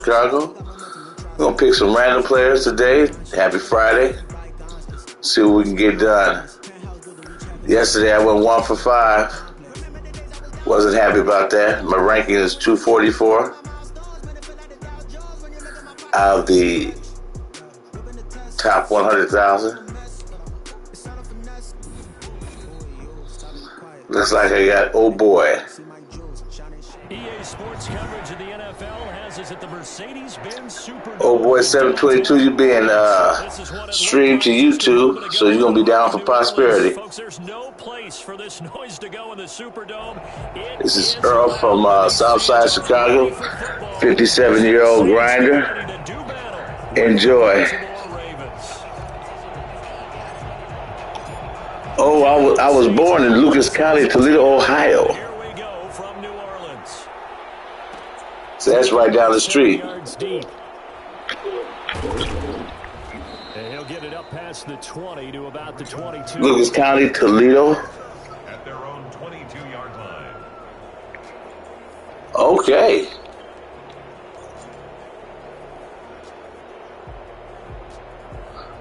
Chicago. We're gonna pick some random players today. Happy Friday. See what we can get done. Yesterday I went 1 for 5. Wasn't happy about that. My ranking is 244 out of the top 100,000. Looks like I got oh boy. EA Sports coverage of the NFL has us at the Mercedes-Benz Superdome. Oh boy 722, you being streamed to YouTube, so you're gonna be down for prosperity. Folks, there's no place for this noise to go in the Superdome. This is Earl from Southside Chicago, 57-year-old grinder. Enjoy. Oh, I was born in Lucas County, Toledo, Ohio. So that's right down the street. And he'll get it up past the 20 to about the 22. Lucas County, Toledo. At their own 22-yard line. Okay.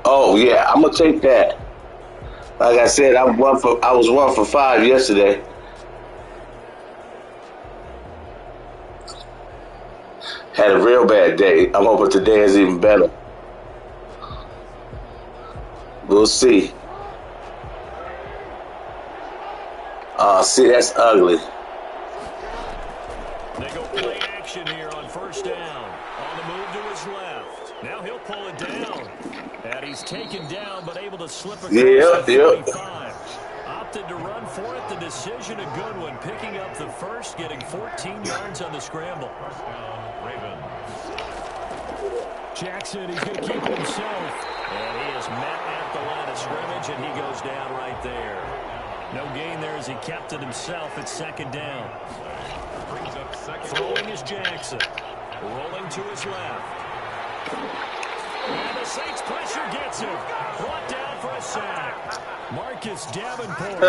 Oh yeah, I'm gonna take that. Like I said, I was 1 for 5 yesterday. Had a real bad day. I'm hoping today is even better. We'll see. See, that's ugly. They go play action here on first down. On the move to his left. Now he'll pull it down. And he's taken down, but able to slip across the 45. Opted to run for it. The decision a good one. Picking up the first, getting 14 yards on the scramble. First down, Ravens. Jackson, he's going to keep it himself. And he is met at the line of scrimmage, and he goes down right there. No gain there as he kept it himself at second down. Brings up second. Throwing is Jackson. Rolling to his left. And the Saints pressure gets him. Brought down for a sack. Marcus Davenport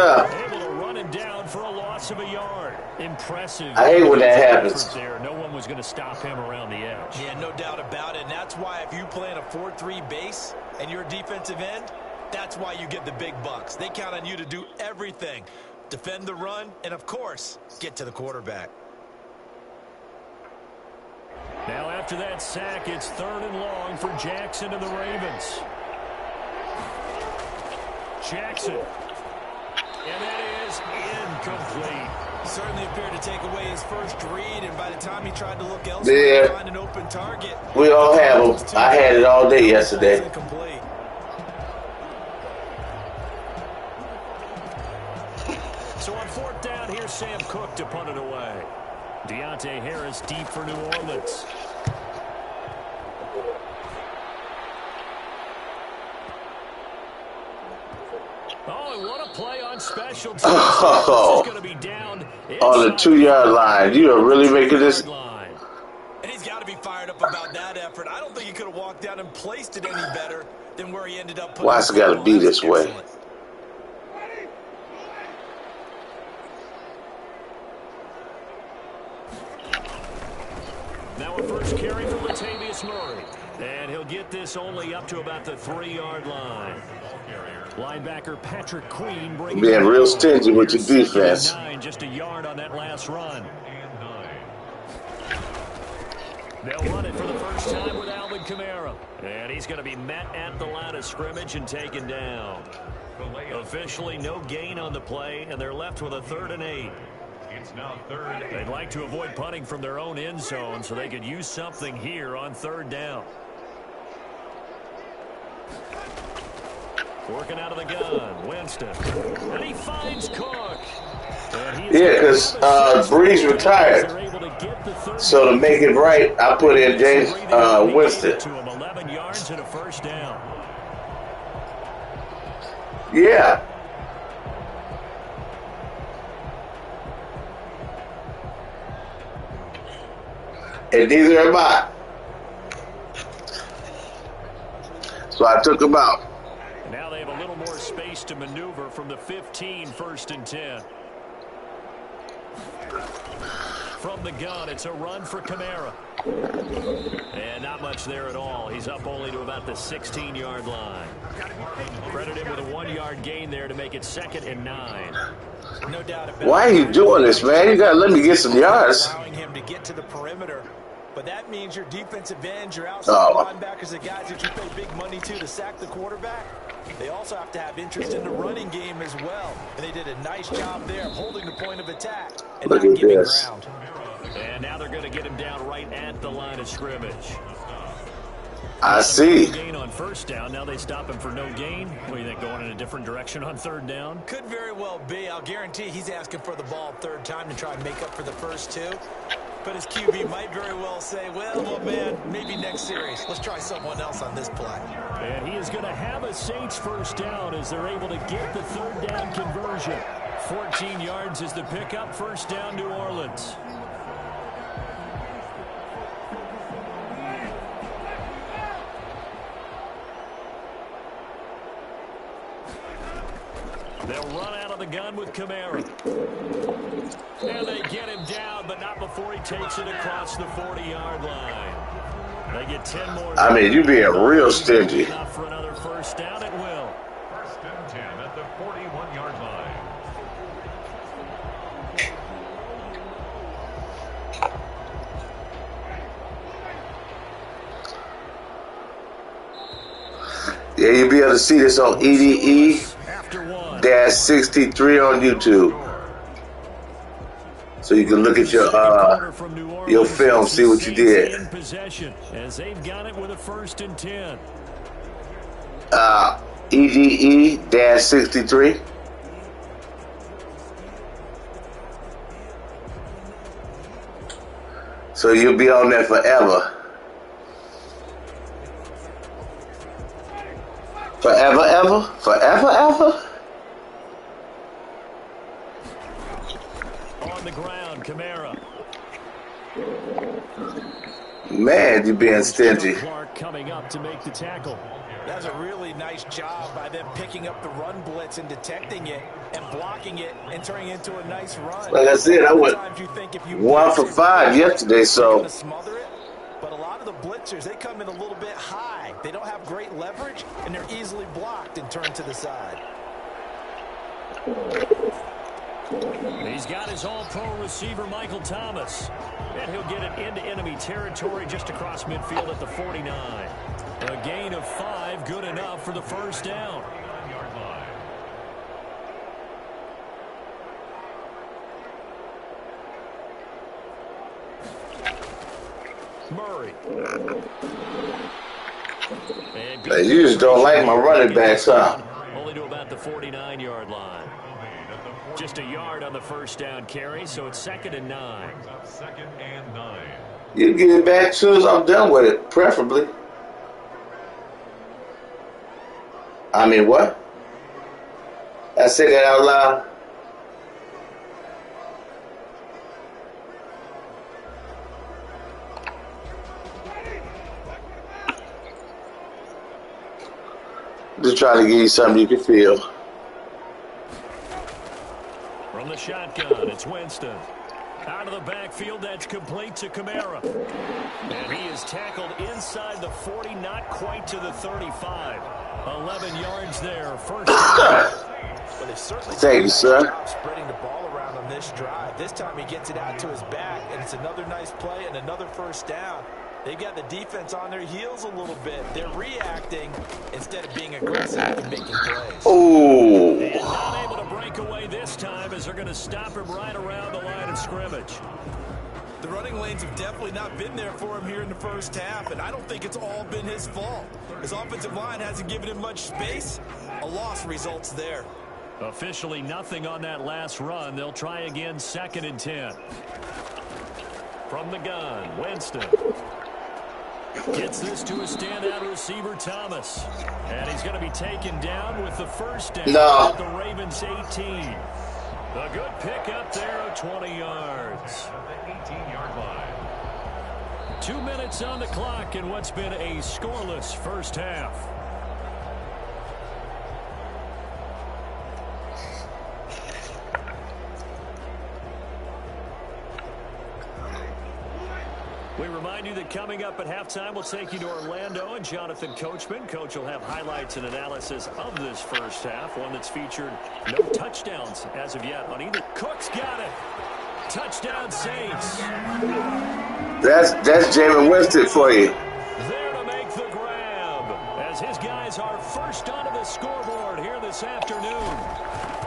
able to run him down for a loss of a yard. Impressive. I hate when that happens. There. No one was going to stop him around the edge. Yeah, no doubt about it. And that's why if you play in a 4-3 base and you're a defensive end, that's why you get the big bucks. They count on you to do everything. Defend the run and, of course, get to the quarterback. Now after that sack, it's 3rd and long for Jackson and the Ravens. Jackson. And that is incomplete. Certainly appeared to take away his first read, and by the time he tried to look elsewhere to find an open target. We all have them. I had it all day yesterday. Incomplete. So on 4th down, here's Sam Cook to punt it away. Deontay Harris deep for New Orleans. Oh, and what a play on special teams. Oh, This is going to be down on the 2-yard line. You are really making this. And he's got to be fired up about that effort. I don't think he could have walked down and placed it any better than where he ended up. Why it's got to be this way? Now a first carry for Latavius Murray. And he'll get this only up to about the 3-yard line. Linebacker Patrick Queen bringing Being real stingy with your defense. Just a yard on that last run. They'll run it for the first time with Alvin Kamara. And he's going to be met at the line of scrimmage and taken down. Officially no gain on the play, and they're left with a 3rd and 8. It's now 3rd. They'd like to avoid punting from their own end zone so they could use something here on 3rd down. Working out of the gun, Winston. And he finds Cook. Yeah, because Breeze retired. So to make it right, I put in James Winston. To him 11 yards and a first down. Yeah. And neither am I. So I took him out. Now they have a little more space to maneuver from the 15, 1st and 10. From the gun, it's a run for Kamara. And not much there at all. He's up only to about the 16-yard line. Credit him with a 1-yard gain there to make it 2nd and 9. No doubt about it. Why are you doing this, man? You got to let me get some yards. Allowing him to get to the perimeter. But that means your defensive ends, your outside linebackers, the guys that you pay big money to sack the quarterback, they also have to have interest in the running game as well. And they did a nice job there of holding the point of attack and Look not at giving this. ground. And now they're going to get him down right at the line of scrimmage. I see. Gain on first down. Now they stop him for no gain. What do you think, going in a different direction on 3rd down? Could very well be. I'll guarantee he's asking for the ball 3rd time to try and make up for the first 2. But his QB might very well say, well, man, maybe next series. Let's try someone else on this play. And he is going to have a Saints first down as they're able to get the 3rd down conversion. 14 yards is the pickup. First down, New Orleans. They'll run out of the gun with Kamara. And they get him down, but not before he takes it across the 40-yard line. They get 10 more. I mean, you being real stingy. Enough for another first down, it will. 1st and 10 at the 41-yard line. Yeah, you'll be able to see this on EDE-63 on YouTube. So you can look at your film, see what you did. In possession as they've got it with a 1st and 10. EDE-63. So you'll be on there forever. Forever, ever? Forever, ever? On the ground, Kamara. Man, you being stingy. Clark coming up to make the tackle. That's a really nice job by them picking up the run blitz and detecting it and blocking it and turning it into a nice run. Like I said, I went 1 for 5 yesterday, so. Smother it, but a lot of the blitzers, they come in a little bit high. They don't have great leverage, and they're easily blocked and turned to the side. He's got his all-pro receiver, Michael Thomas. And he'll get it into enemy territory just across midfield at the 49. A gain of 5, good enough for the first down. Murray. Hey, you just don't like my running backs, huh? Only to about the 49-yard line. Just a yard on the first down carry, so it's 2nd and 9. 2nd and 9. You get it back as soon as I'm done with it, preferably. I mean, what? I said that out loud. Just trying to give you something you can feel. From the shotgun, it's Winston. Out of the backfield, that's complete to Kamara. And he is tackled inside the 40, not quite to the 35. 11 yards there, first down. But they certainly Thank you, sir. Spreading the ball around on this drive. This time he gets it out to his back, and it's another nice play and another first down. They've got the defense on their heels a little bit. They're reacting instead of being aggressive and making plays. Ooh. And not able to break away this time as they're going to stop him right around the line of scrimmage. The running lanes have definitely not been there for him here in the first half, and I don't think it's all been his fault. His offensive line hasn't given him much space. A loss results there. Officially nothing on that last run. They'll try again, 2nd and 10. From the gun, Winston. Gets this to a standout receiver, Thomas. And he's going to be taken down with the first down at the Ravens 18. A good pickup there of 20 yards. At the 18-yard line. 2 minutes on the clock in what's been a scoreless first half. remind you that coming up at halftime, we'll take you to Orlando and Jonathan Coachman. Coach will have highlights and analysis of this first half, one that's featured no touchdowns as of yet on either. Cook's got it. Touchdown Saints. That's Jameis Winston for you. There to make the grab as his guys are first onto the scoreboard here this afternoon.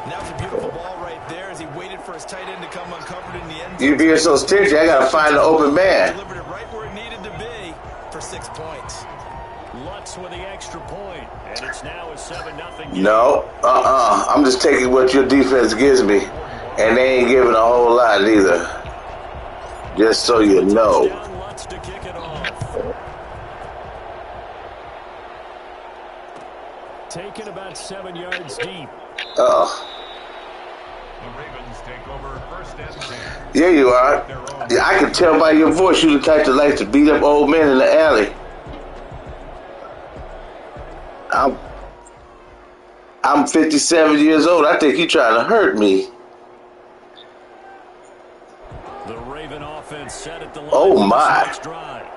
And that was a beautiful ball right there as he waited for his tight end to come uncovered in the end zone. You being so stingy, I gotta find the open man. Delivered it right where it needed to be for 6 points. Lutz with the extra point, and it's now a 7-0 game. No, I'm just taking what your defense gives me, and they ain't giving a whole lot either. Just so you know. Lutz to kick it off. Taken about 7 yards deep. The Ravens take over first and 10. Yeah, you are. Yeah, I can tell by your voice you're the type that likes to beat up old men in the alley. I'm 57 years old. I think you're trying to hurt me. The Raven offense set at the line. Oh my.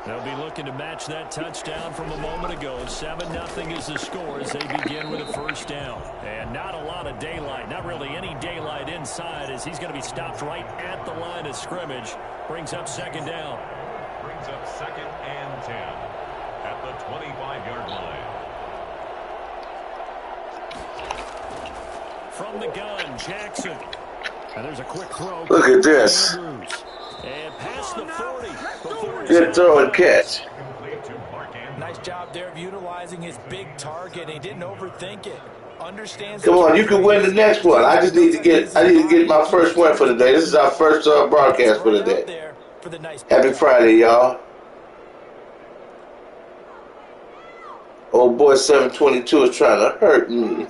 They'll be looking to match that touchdown from a moment ago. 7-0 is the score as they begin with a first down. And not a lot of daylight, not really any daylight inside as he's going to be stopped right at the line of scrimmage. Brings up second down. Brings up second and 10 at the 25-yard line. From the gun, Jackson. And there's a quick throw. Look at this. And past the 40. Good throw and catch. Nice job there of utilizing his big target. He didn't overthink it. Understands. Come on, you can win the next one. I need to get my first win for the day. This is our first broadcast for the day. Happy Friday, y'all. Old boy 722 is trying to hurt me.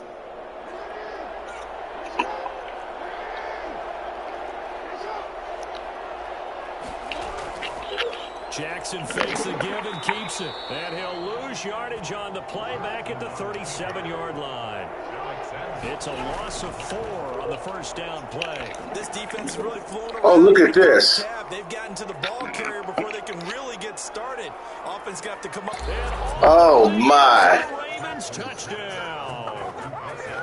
Jackson fakes the give and keeps it. And he'll lose yardage on the play back at the 37-yard line. It's a loss of 4 on the first down play. This defense is really flowing around. Oh, look at this. They've gotten to the ball carrier before they can really get started. Offense got to come up. Oh, my. Ravens touchdown.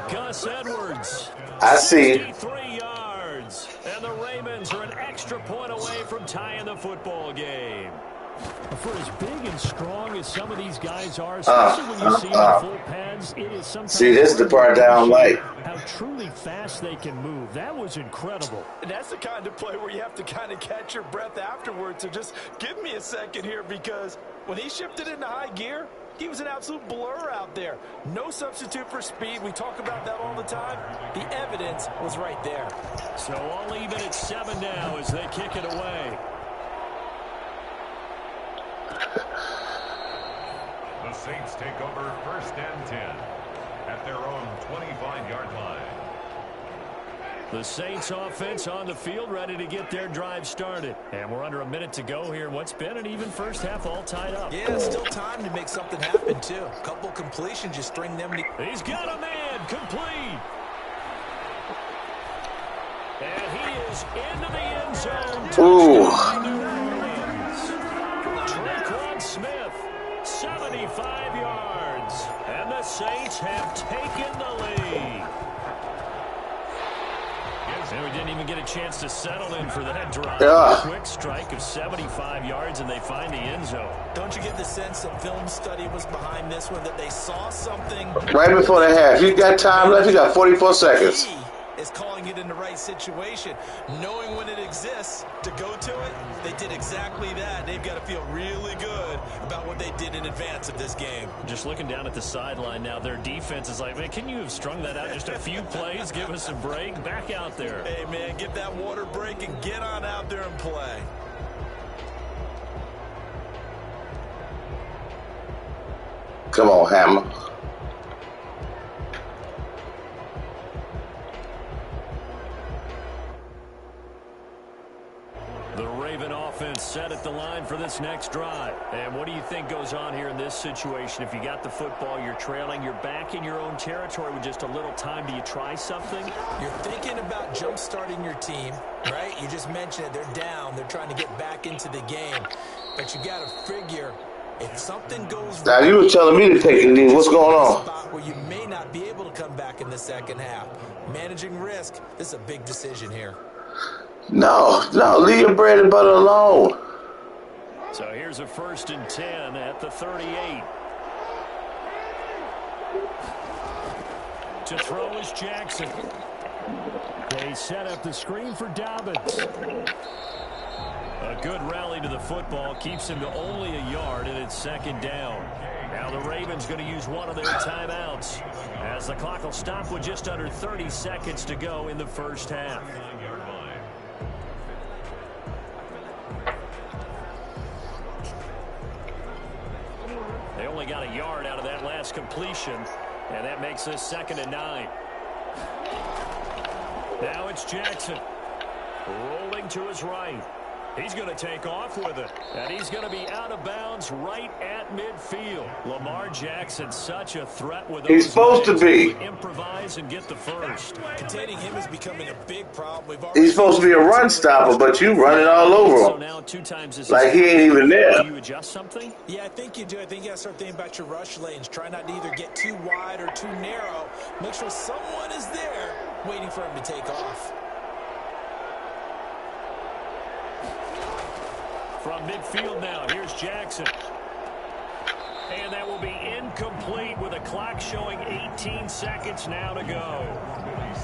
Gus Edwards. I see. 63 yards. And the Ravens are an extra point away from tying the football game. For as big and strong as some of these guys are, especially when you see them in full pads, it is sometimes. See, this is the part that I don't like. How truly fast they can move. That was incredible. And that's the kind of play where you have to kind of catch your breath afterwards. So just give me a second here, because when he shifted into high gear, he was an absolute blur out there. No substitute for speed. We talk about that all the time. The evidence was right there. So all even at 7 now as they kick it away. The Saints take over first and 10 at their own 25-yard line. The Saints offense on the field, ready to get their drive started. And we're under a minute to go here. What's been an even first half, all tied up. Yeah, still time to make something happen, too. A couple completions, just string them together. He's got a man, complete. And he is into the end zone. Ooh. Traquan Smith, 75 yards. And the Saints have taken the lead. And we didn't even get a chance to settle in for that drive. Yeah. Quick strike of 75 yards, and they find the end zone. Don't you get the sense that film study was behind this one, that they saw something? Right before the half. You got time left? You got 44 seconds. He is calling it in the right situation. Knowing when it exists to go to it, they did exactly that. They've got to feel really good about what they did in advance of this game. Just looking down at the sideline now, their defense is like, man, can you have strung that out just a few plays? Give us a break. Back out there. Hey, man, get that water break and get on out there and play. Come on, Hammer. The Raven offense set at the line for this next drive. And what do you think goes on here in this situation? If you got the football, you're trailing, you're back in your own territory with just a little time. Do you try something? You're thinking about jump-starting your team, right? You just mentioned it. They're down. They're trying to get back into the game. But you got to figure if something goes wrong. Now, you were telling me to take a knee. What's going on? Spot where you may not be able to come back in the second half. Managing risk, this is a big decision here. No, leave your bread and butter alone. So here's a 1st and 10 at the 38. To throw is Jackson. They set up the screen for Dobbins. A good rally to the football keeps him to only a yard, and it's 2nd down. Now the Ravens going to use one of their timeouts as the clock will stop with just under 30 seconds to go in the first half. They only got a yard out of that last completion, and that makes this 2nd and 9. Now it's Jackson rolling to his right. He's going to take off with it, and he's going to be out of bounds right at midfield. Lamar Jackson, such a threat with those. He's supposed to be. Improvise and get the first. Containing him is becoming a big problem. He's supposed to be a run stopper, but you running all over him. So now 2 times this like he ain't even there. Do you adjust something? Yeah, I think you do. I think you got to start thinking about your rush lanes. Try not to either get too wide or too narrow. Make sure someone is there waiting for him to take off. From midfield now, here's Jackson. And that will be incomplete with a clock showing 18 seconds now to go.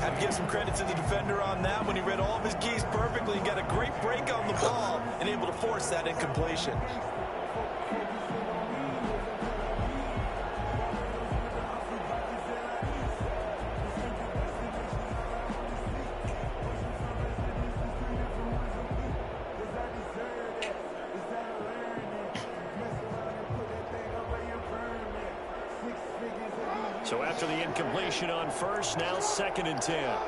Have to give some credit to the defender on that when he read all of his keys perfectly and got a great break on the ball and able to force that incompletion. So after the incompletion on first, now 2nd and 10.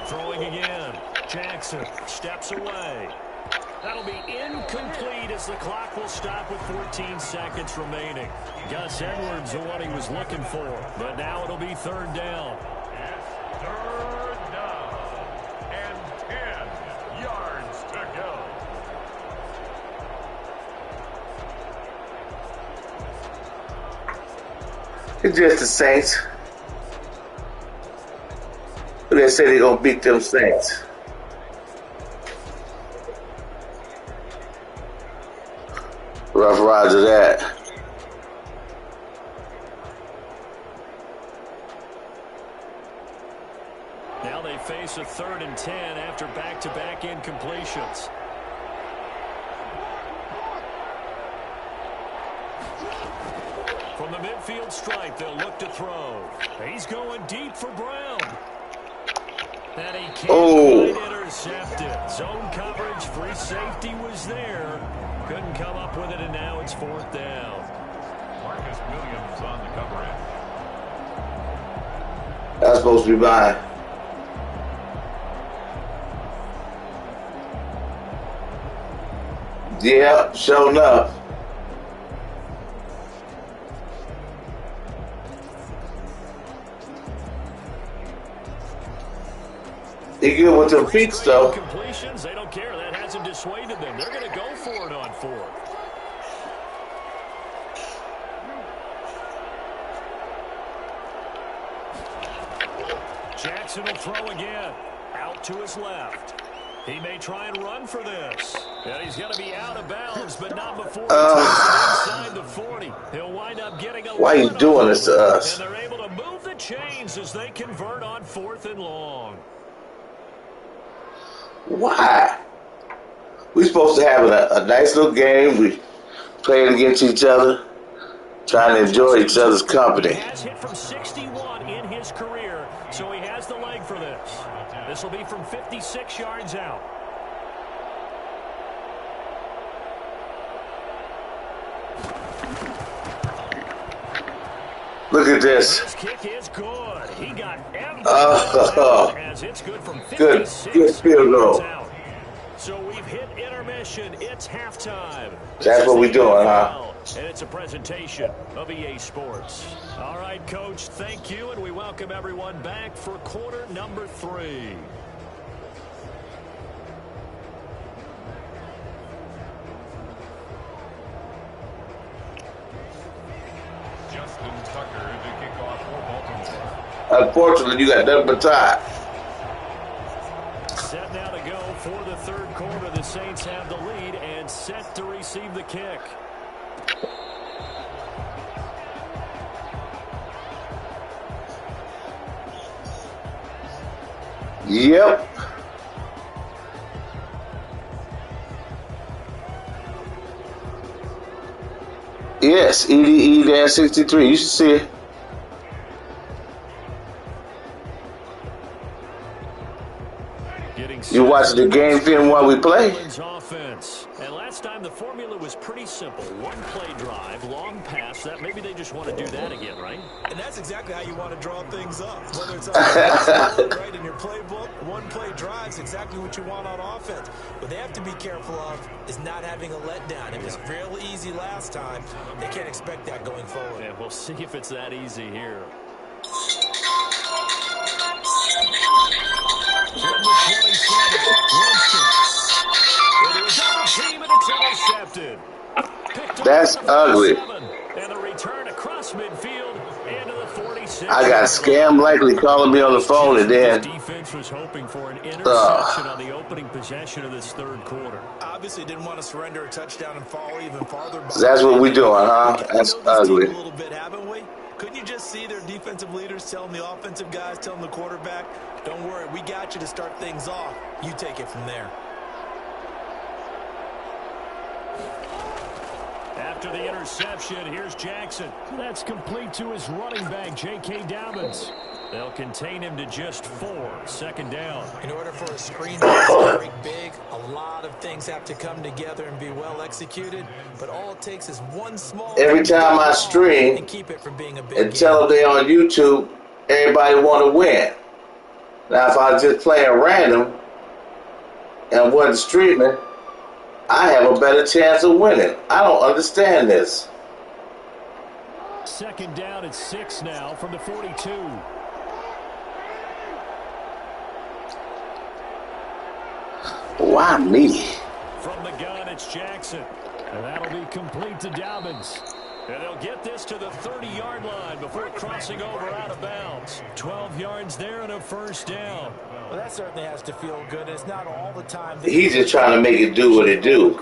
Throwing again. Jackson steps away. That'll be incomplete as the clock will stop with 14 seconds remaining. Gus Edwards, the one he was looking for. But now it'll be 3rd down. It's 3rd down and 10 yards to go. It's just the Saints. They say they're going to beat them Saints. Rough Roger that. Now they face a 3rd and 10 after back-to-back incompletions. From the midfield stripe, they'll look to throw. He's going deep for Brown. And he can't quite intercept it. Zone coverage, free safety was there. Couldn't come up with it, and now it's 4th down. Marcus Williams on the coverage. That's supposed to be mine. Yeah, sure enough. He good with them feet, though. Completions, they don't care. That hasn't dissuaded them. They're going to go for it on 4th. Jackson will throw again. Out to his left. He may try and run for this. And he's going to be out of bounds, but not before he takes it inside the 40. He'll wind up getting a Why are you doing this to us? And they're able to move the chains as they convert on 4th and long. Why? We're supposed to have a nice little game. We playing against each other, trying to enjoy each other's company. He has hit from 61 in his career, so he has the leg for this. This will be from 56 yards out. Look at this. This kick is good. He got everything as it's good from 56. Good field goal. So we've hit intermission. It's halftime. That's what we're doing, huh? And it's a presentation of EA Sports. All right, Coach, thank you, and we welcome everyone back for quarter number 3. Justin Tucker to kick off for Baltimore. Unfortunately, you got nothing but time. Set now to go for the third quarter. The Saints have the lead and set to receive the kick. Yep. Yes, EDE-63. You should see it. You watch the game film while we play. Offense. And last time the formula was pretty simple. One play drive, long pass. That maybe they just want to do that again, right? And that's exactly how you want to draw things up. Whether it's right in your playbook, one play drive is exactly what you want on offense. What they have to be careful of is not having a letdown. It was real easy last time. They can't expect that going forward. Yeah, we'll see if it's that easy here. From the 27, Winston. It is on the team, and it's intercepted. That's ugly. And the return across midfield into the 46. I got scam likely calling me on the phone, and then Defense was hoping for an interception on the opening possession of this third quarter. Obviously didn't want to surrender a touchdown and fall even farther behind. That's what we're doing, huh? That's ugly. A little bit, haven't we? Couldn't you just see their defensive leaders telling the offensive guys, telling the quarterback, don't worry, we got you to start things off. You take it from there. After the interception, here's Jackson. That's complete to his running back, J.K. Dobbins. They'll contain him to just 4. Second down. In order for a screen to break big, a lot of things have to come together and be well executed. But all it takes is one small. Every time I stream and keep it from being a big and tell them they on YouTube, everybody want to win. Now, if I was just playing random and wasn't streaming, I have a better chance of winning. I don't understand this. Second down at 6 now from the 42. Why me? From the gun, it's Jackson. And that'll be complete to Dobbins. And they'll get this to the 30-yard line before crossing over out of bounds. 12 yards there and a first down. Well, that certainly has to feel good. It's not all the time. He's just trying to make it do what it do.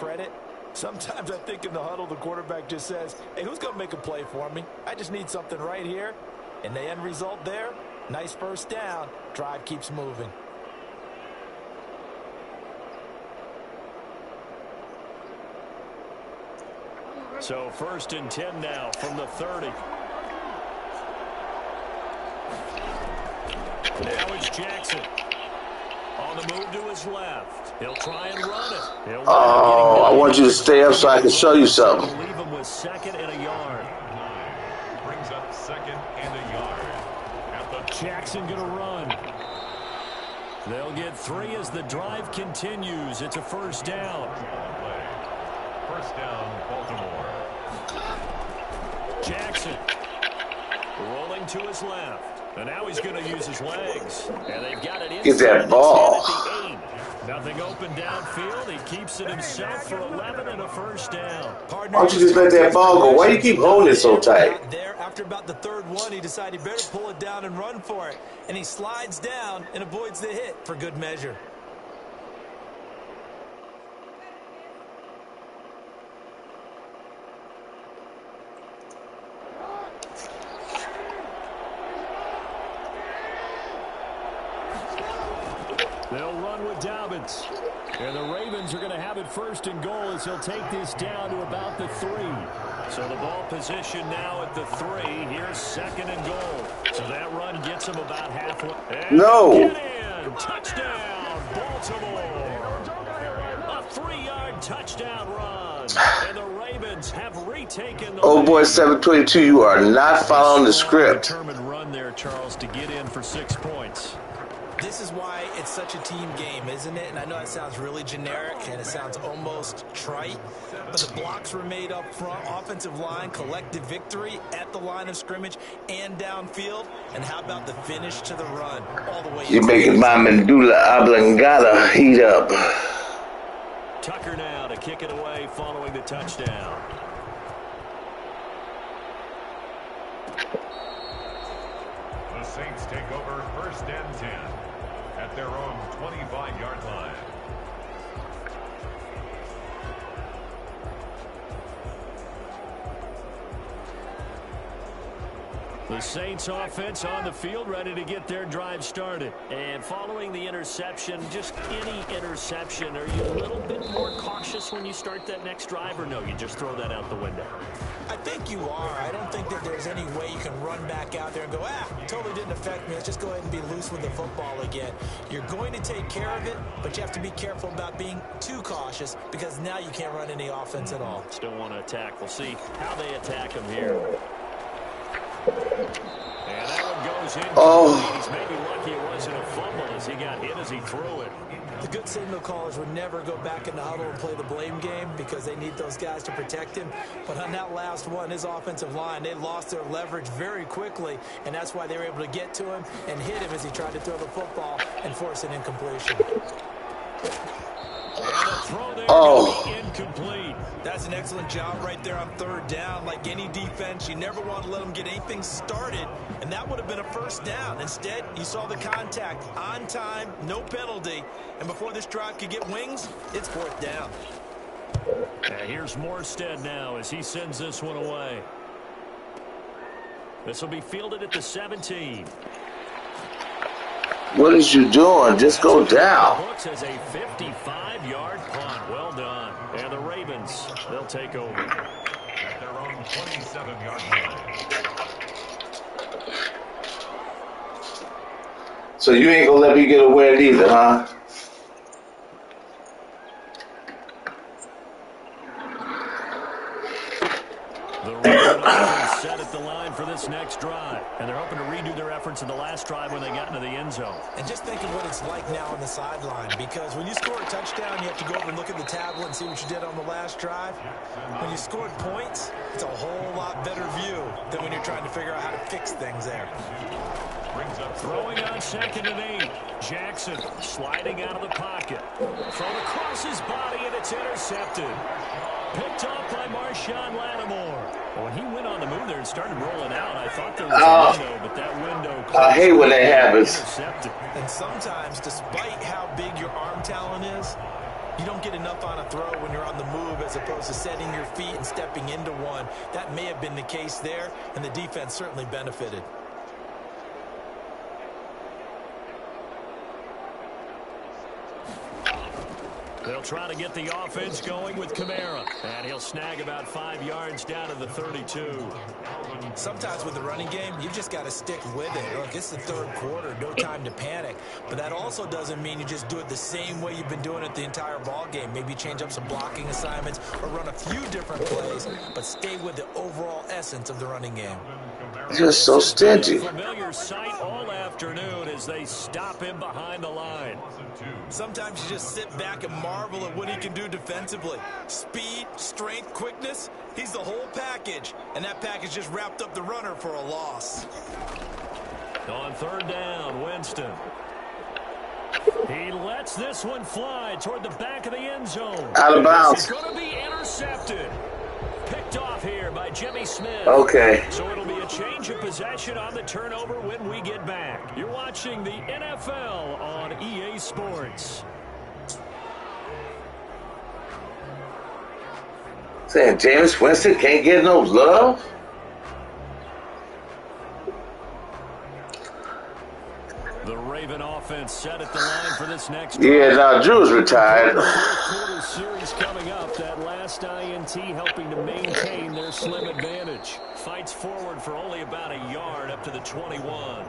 Sometimes I think in the huddle, the quarterback just says, hey, who's going to make a play for me? I just need something right here. And the end result there, nice first down. Drive keeps moving. So first and 10 now from the 30. Now it's Jackson. On the move to his left. He'll try and run it. Oh, I want you to stay up so I can show you something. Leave him with 2nd and a yard. Brings up 2nd and a yard. Jackson going to run. They'll get 3 as the drive continues. It's a first down. First down, Baltimore. Jackson rolling to his left. And now he's going to use his legs. And they've got it inside. Get that ball. Nothing open downfield. He keeps it himself for 11 and a first down. Why don't you just let that ball go? Why do you keep holding it so tight? There, after about the third one, he decided he better pull it down and run for it. And he slides down and avoids the hit for good measure. They'll run with Dobbins. And the Ravens are going to have it first and goal as he'll take this down to about the 3. So the ball position now at the 3. Here's 2nd and goal. So that run gets him about halfway. And no. Get in. Touchdown, Baltimore. A 3-yard touchdown run. And the Ravens have retaken the Oh boy, 722, you are not following the script. Determined run there, Charles, to get in for 6 points. This is why it's such a team game, isn't it? And I know it sounds really generic and it sounds almost trite, but the blocks were made up front, offensive line, collective victory at the line of scrimmage and downfield. And how about the finish to the run all the way? You're making my medulla oblongata heat up. Tucker now to kick it away following the touchdown. The Saints take over 1st and 10 at their own 25-yard line. The Saints offense on the field, ready to get their drive started. And following the interception, just any interception, are you a little bit more cautious when you start that next drive, or no, you just throw that out the window? I think you are. I don't think that there's any way you can run back out there and go, totally didn't affect me. Let's just go ahead and be loose with the football again. You're going to take care of it, but you have to be careful about being too cautious because now you can't run any offense at all. Still want to attack. We'll see how they attack him here. And that one goes in. He's maybe lucky it wasn't a fumble as he got hit as he threw it. The good signal callers would never go back in the huddle and play the blame game because they need those guys to protect him. But on that last one, his offensive line, they lost their leverage very quickly, and that's why they were able to get to him and hit him as he tried to throw the football and force an incompletion. And the throw there will be incomplete. That's an excellent job right there on 3rd down. Like any defense, you never want to let them get anything started, and that would have been a 1st down. Instead, you saw the contact on time, no penalty, and before this drive could get wings, it's 4th down. And here's Morstead now as he sends this one away. This will be fielded at the 17. What is you doing? Just go down. Looks as a 55-yard punt. Well done. And the Ravens, they'll take over. At their own 27-yard line. So you ain't gonna let me get a win either, huh? The Ravens offense set at the line for this next drive, and they're hoping to redo their efforts in the last drive when they got into the end zone. And just think of what it's like now on the sideline, because when you score a touchdown, you have to go over and look at the tablet and see what you did on the last drive. When you scored points, it's a whole lot better view than when you're trying to figure out how to fix things there. Throwing on 2nd and 8. Jackson sliding out of the pocket. Thrown across his body, and it's intercepted. Picked off by Marshawn Lattimore. When he went on the move there and started rolling out, I thought there was a window, but that window I hate when that happens. Intercepted. And sometimes, despite how big your arm talent is, you don't get enough on a throw when you're on the move as opposed to setting your feet and stepping into one. That may have been the case there, and the defense certainly benefited. They'll try to get the offense going with Kamara. And he'll snag about 5 yards down to the 32. Sometimes with the running game, you just got to stick with it. Look, it's the 3rd quarter, no time to panic. But that also doesn't mean you just do it the same way you've been doing it the entire ball game. Maybe change up some blocking assignments or run a few different plays, but stay with the overall essence of the running game. Just so stingy. Familiar sight all afternoon as they stop him behind the line. Sometimes you just sit back and marvel at what he can do defensively. Speed, strength, quickness, he's the whole package. And that package just wrapped up the runner for a loss. On 3rd down, Winston. He lets this one fly toward the back of the end zone. Out of bounds. It's going to be intercepted. Picked off here by Jimmy Smith. Okay. So it'll be a change of possession on the turnover when we get back. You're watching the NFL on EA Sports. Saying Jameis Winston can't get no love? The Raven offense set at the line for this next Yeah, now Drew's retired. quarter series coming up. That last INT helping to maintain their slim advantage. Fights forward for only about a yard up to the 21.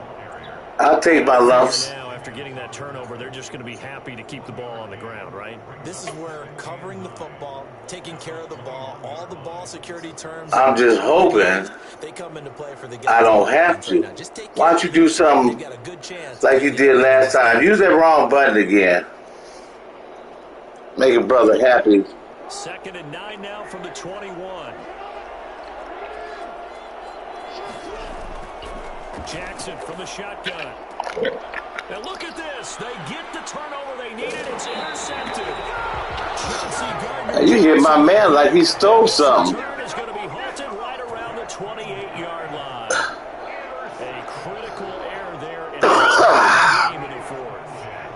I'll take my lumps. Now after getting that turnover, they're just going to be happy to keep the ball on the ground, right? This is where covering the football, taking care of the ball, all the ball security terms. I'm just hoping they come into play for the guys. I don't have to. Why don't you do something like you did last time? Use that wrong button again. Make a brother happy. 2nd and 9 now from the 21. Jackson from the shotgun. Now look at this. They get the turnover they needed. It's intercepted. You hit my man like he stole something. The turn is going to be halted right around the 28-yard line. A critical error there in the game in the fourth.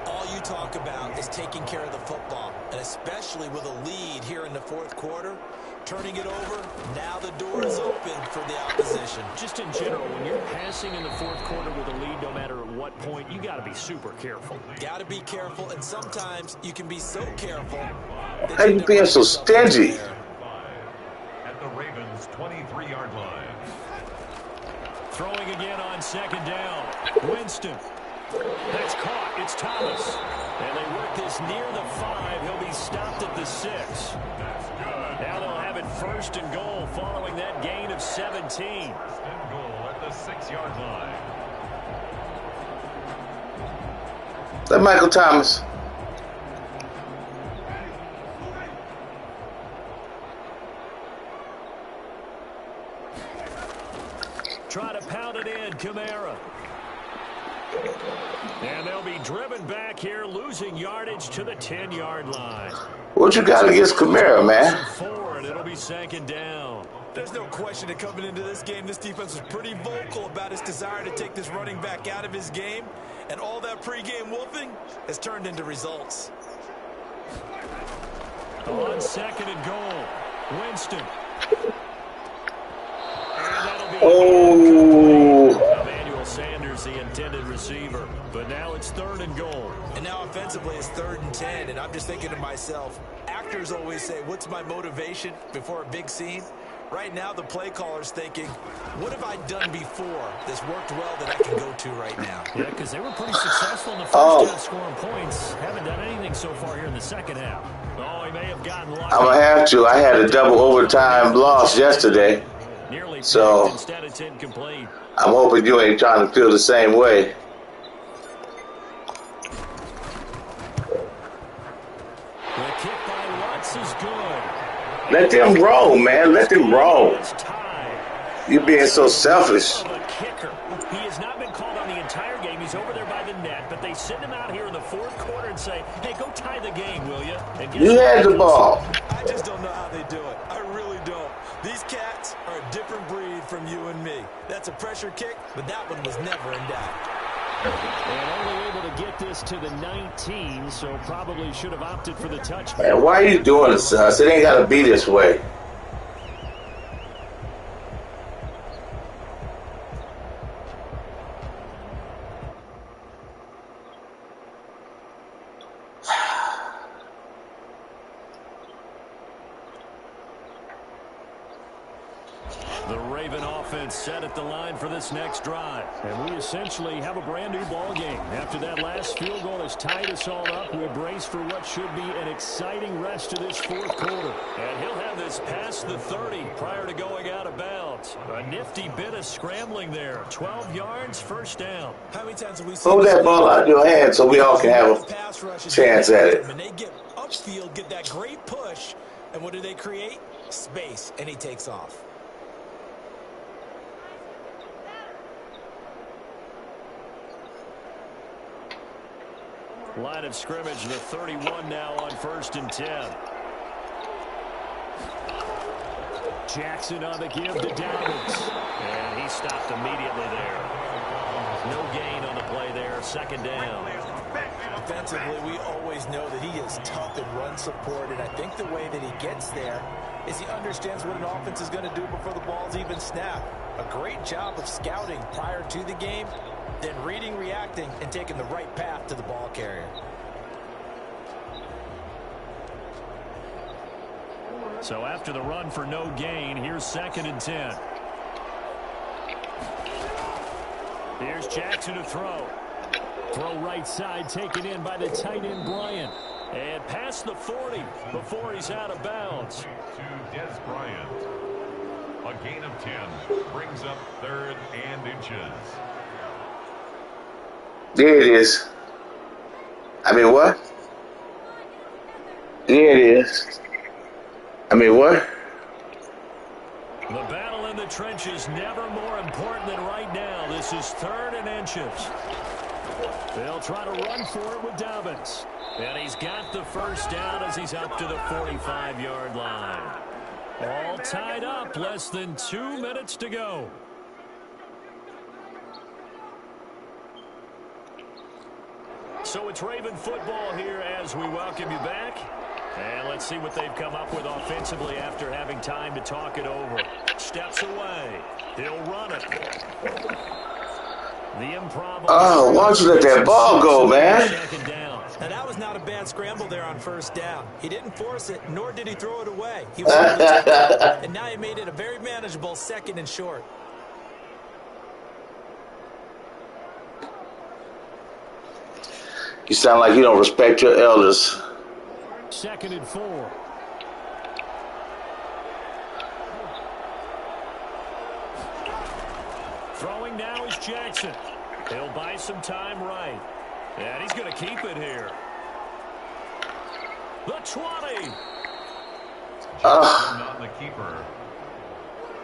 All you talk about is taking care of the football, and especially with a lead here in the fourth quarter. Turning it over, now the door is open for the opposition. Just in general, when you're passing in the fourth quarter with a lead, no matter at what point, you got to be super careful. Got to be careful, and sometimes you can be so careful. How you being so stingy? At the Ravens' 23-yard line. Throwing again on 2nd down. Winston. That's caught. It's Thomas. And they work this near the 5. He'll be stopped at the 6. Now they'll have it 1st and goal following that gain of 17. 1st and goal at the 6-yard line. That Michael Thomas. Try to pound it in, Kamara. And they'll be driven back here, losing yardage to the 10-yard line. What you got against Kamara, man? 4, and it'll be 2nd down. There's no question that coming into this game, this defense was pretty vocal about its desire to take this running back out of his game. And all that pregame wolfing has turned into results. On 2nd and goal, Winston. And that'll be Emmanuel Sanders, the intended receiver. But now it's 3rd and goal. And now offensively it's 3rd and 10. And I'm just thinking to myself, actors always say, what's my motivation before a big scene? Right now the play caller's thinking, what have I done before this worked well that I can go to right now? Yeah, because they were pretty successful in the first half scoring points. Haven't done anything so far here in the second half. Oh, he may have gotten lucky. I'm going to have to. I had a double overtime loss yesterday. So instead it's incomplete. I'm hoping you ain't trying to feel the same way. The kick by Lutz is good. Let them roll, man. Let them roll. You're being so selfish. He has not been called on the entire game. He's over there by the net, but they send him out here in the fourth quarter and say, hey, go tie the game, will you? You had the ball. I just don't know how they do it. I really don't. These cats are a different breed from you and me. That's a pressure kick, but that one was never in doubt. And only able to get this to the 19, so probably should have opted for the touchback. Man, why are you doing this, Sus? It ain't got to be this way. The Raven offense set at the line for this next drive. And we essentially have a brand new ball game. After that last field goal has tied us all up, we brace for what should be an exciting rest of this fourth quarter. And he'll have this past the 30 prior to going out of bounds. A nifty bit of scrambling there. 12 yards, 1st down. How many times have we seen hold that ball out of your hand so we all can have a chance at it. And they get upfield, get that great push, and what do they create? Space, and he takes off. Line of scrimmage, the 31 now on 1st and 10. Jackson on the give to Downs. And he stopped immediately there. No gain on the play there, 2nd down. Offensively, we always know that he is tough and run support, and I think the way that he gets there is he understands what an offense is going to do before the ball's even snapped. A great job of scouting prior to the game, then reading, reacting, and taking the right path to the ball carrier. So after the run for no gain, here's 2nd and 10. Here's Jackson to throw. Throw right side taken in by the tight end Bryant. And past the 40 before he's out of bounds. To Des Bryant. A gain of 10 brings up 3rd and inches. There it is. I mean, what? There it is. I mean, what? The battle in the trenches never more important than right now. This is 3rd and inches. They'll try to run for it with Dobbins. And he's got the first down as he's up to the 45-yard line. All tied up, less than 2 minutes to go. So it's Raven football here as we welcome you back. And let's see what they've come up with offensively after having time to talk it over. Steps away. He'll run it. The improv. Oh, why don't you let that ball go, man? Now, that was not a bad scramble there on 1st down. He didn't force it, nor did he throw it away. He was able to take it, and now he made it a very manageable 2nd and short. You sound like you don't respect your elders. 2nd and 4. Throwing now is Jackson. He'll buy some time right. And he's going to keep it here. The 20. Not the keeper.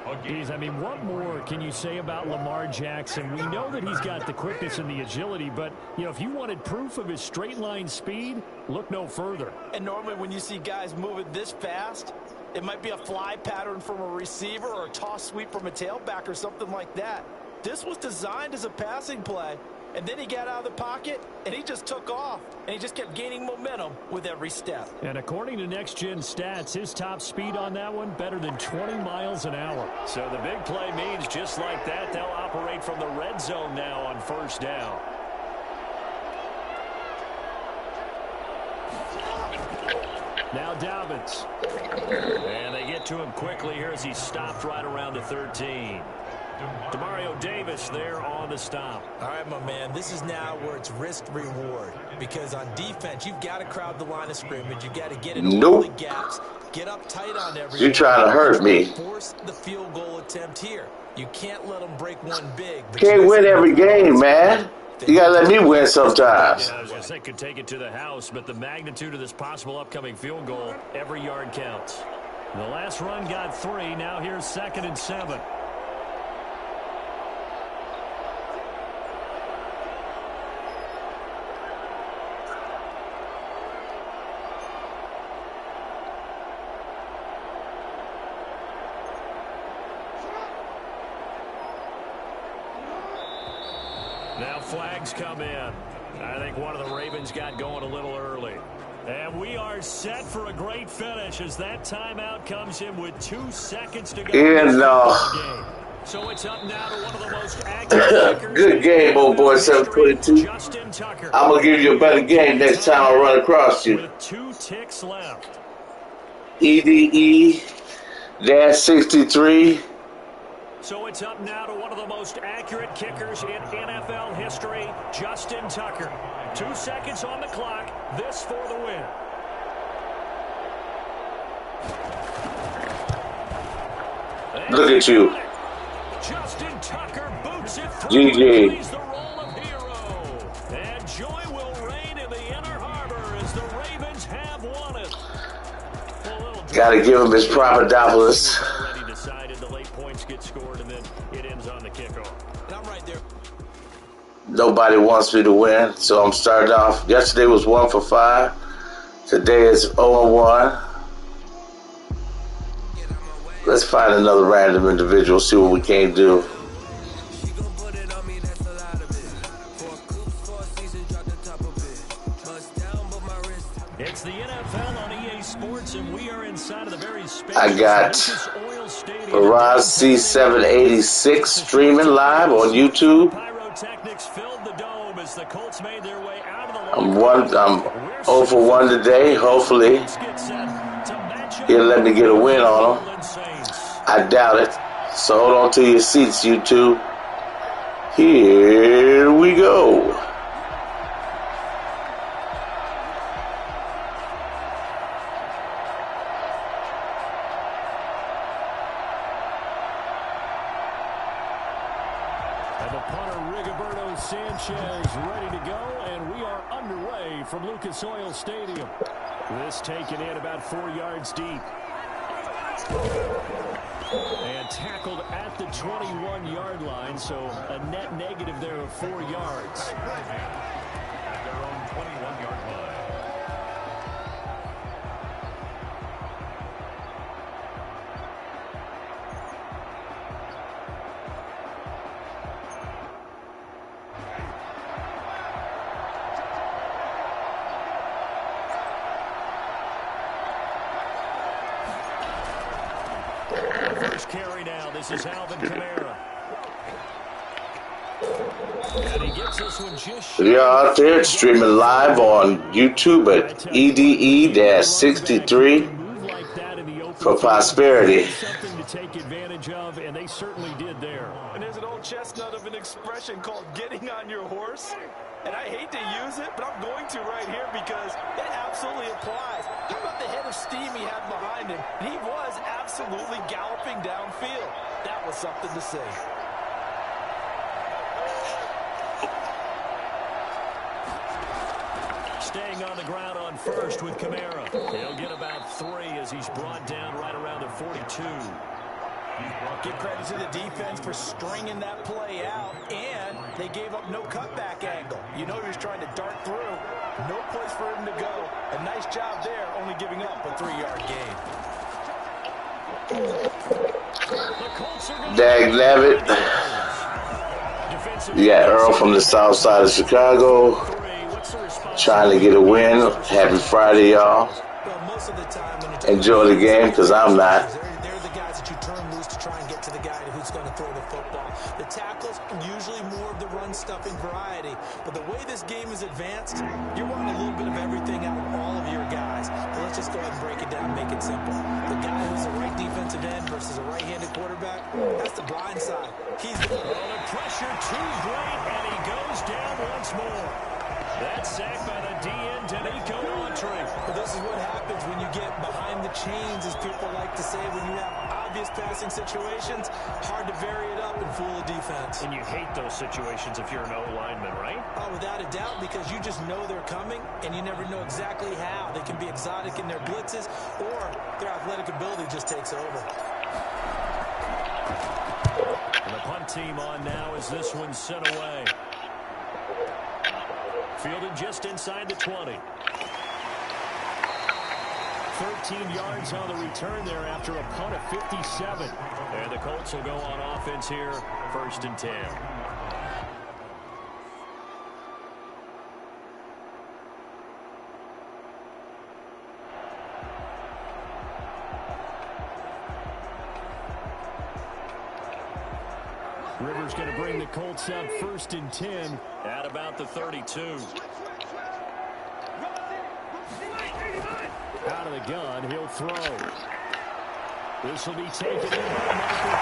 I mean, what more can you say about Lamar Jackson? We know that he's got the quickness and the agility, but, you know, if you wanted proof of his straight line speed, look no further. And normally when you see guys moving this fast, it might be a fly pattern from a receiver or a toss sweep from a tailback or something like that. This was designed as a passing play, and then he got out of the pocket, and he just took off, and he just kept gaining momentum with every step. And according to Next Gen Stats, his top speed on that one, better than 20 miles an hour. So the big play means just like that, they'll operate from the red zone now on 1st down. Now Dobbins. And they get to him quickly here as he stopped right around the 13. Demario Davis there on the stop. All right, my man, this is now where it's risk-reward. Because on defense, you've got to crowd the line of scrimmage. You've got to get in all the gaps, get up tight on everything. You're trying to hurt me. Force the field goal attempt here. You can't let them break one big. Can't win every game, man. You got to let me win sometimes. Yeah, I was going to say could take it to the house, but the magnitude of this possible upcoming field goal, every yard counts. The last run got 3. Now here's 2nd and 7. Now flags come in. I think one of the Ravens got going a little early. And we are set for a great finish as that timeout comes in with 2 seconds to go. Yeah, So it's up now to one of the most accurate good game, old boy, 722. I'm going to give you a better game next time I run across you. With 2 ticks left. EDE-63. So it's up now to one of the most accurate kickers in NFL history, Justin Tucker. 2 seconds on the clock. This for the win. Look at you. Justin Tucker boots it through. GG. He's the role of hero. And joy will reign in the inner harbor as the Ravens have won it. Gotta give him his Papadopoulos. Already decided the late points get scored and then it ends on the kickoff. And I'm right there. Nobody wants me to win, so I'm starting off. Yesterday was 1 for 5. Today is 0-1. Let's find another random individual, see what we can do. It's the NFL on EA Sports, and we are inside of the very spacious I got Mirage C786 streaming live on YouTube. Pyrotechnics filled the dome as the Colts made their way out of the I'm 0 for 1 today. Hopefully he'll let me get a win on him. I doubt it. So hold on to your seats, YouTube. Here we go. the punter, Rigoberto Sanchez, ready to go, and we are underway from Lucas Oil Stadium. This taken in about 4 yards deep. And tackled at the 21-yard line, so a net negative there of 4 yards. At their own 21-yard line. First carry now. This is Alvin Kamara. And he gets this one just We are out there streaming live on YouTube at EDE-63 for prosperity. Something to take advantage of, and they certainly did there. And there's an old chestnut of an expression called getting on your horse. And I hate to use it, but I'm going to right here because it absolutely applies. How about the head of steam he had behind him? He was absolutely galloping downfield. That was something to see. Staying on the ground on first with Kamara. He'll get about 3 as he's brought down right around the 42. Give credit to the defense for stringing that play out, and they gave up no cutback angle. You know he was trying to dart through. No place for him to go. A nice job there, only giving up a 3-yard gain. Dag nabbit. You got Earl from the south side of Chicago trying to get a win. Happy Friday, y'all. Enjoy the game, because I'm not. They're the guys that you turn loose to try and get to the guy who's going to throw the football. The tackles are usually more of the run-stuffing variety. But the way this game is advanced, you're wanting a little bit of everything out of all of your guys. But let's just go ahead and break it down and make it simple. The guy who's a right defensive end versus a right-handed quarterback, that's the blind side. He's the pressure too great, and he goes down once more. That's sacked by the DN, Danico Autry. But this is what happens when you get behind the chains, as people like to say, when you have obvious passing situations, hard to vary it up and fool a defense. And you hate those situations if you're an O-lineman, right? Oh, without a doubt, because you just know they're coming, and you never know exactly how. They can be exotic in their blitzes, or their athletic ability just takes over. And the punt team on now as this one's sent away. Fielded just inside the 20. 13 yards on the return there after a punt of 57. And the Colts will go on offense here, 1st and 10. Rivers going to bring the Colts up 1st and 10 at about the 32. Out of the gun, he'll throw. This will be taken in by Michael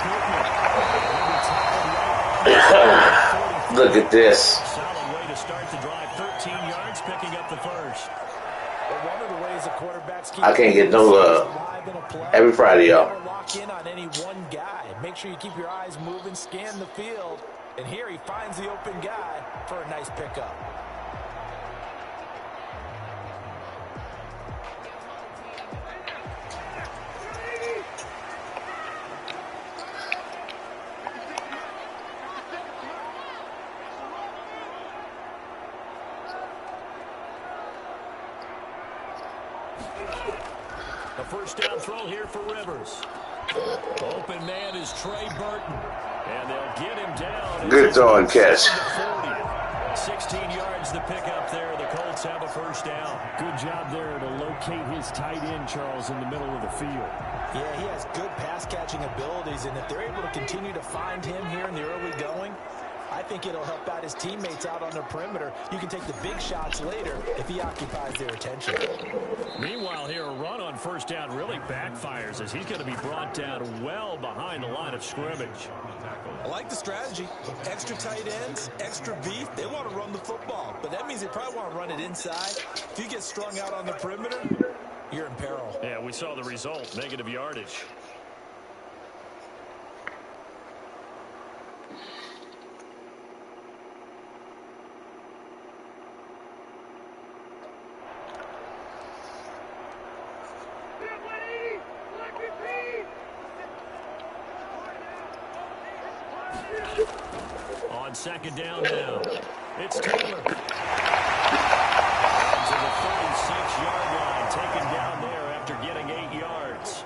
Pittman. Look at this. Solid way to start the drive. 13 yards, picking up the first. One of the ways the quarterbacks keep I can't get no love. Every Friday, y'all. Lock in on any one guy. Make sure you keep your eyes moving, scan the field. And here he finds the open guy for a nice pickup. A first down throw here for Rivers. Open man is Trey Burton. And they'll get him down. Good throwing catch. 16 yards the pickup there. The Colts have a first down. Good job there to locate his tight end, Charles, in the middle of the field. Yeah, he has good pass-catching abilities, and if they're able to continue to find him here in the early going, I think it'll help out his teammates out on the perimeter. You can take the big shots later if he occupies their attention. Meanwhile, here a run on first down really backfires as he's going to be brought down well behind the line of scrimmage. I like the strategy. Extra tight ends, extra beef. They want to run the football, but that means they probably want to run it inside. If you get strung out on the perimeter, you're in peril. Yeah, we saw the result, negative yardage. On second down now, it's Taylor. To the 36-yard line, taken down there after getting 8 yards.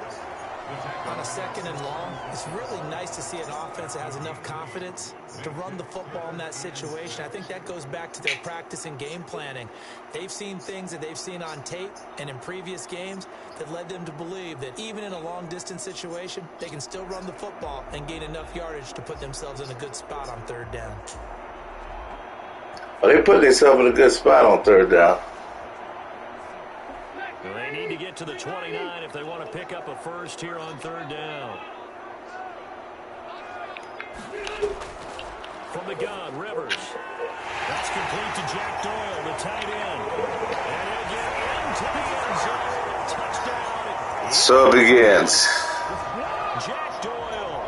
On a second and long, it's really nice to see an offense that has enough confidence to run the football in that situation. I think that goes back to their practice and game planning. They've seen things that they've seen on tape and in previous games that led them to believe that even in a long-distance situation, they can still run the football and gain enough yardage to put themselves in a good spot on third down. Well, they put themselves in a good spot on third down. They need to get to the 29 if they want to pick up a first here on third down. From the gun, Rivers. That's complete to Jack Doyle, the tight end. And he'll get into the end zone. Touchdown. So it begins. Jack Doyle,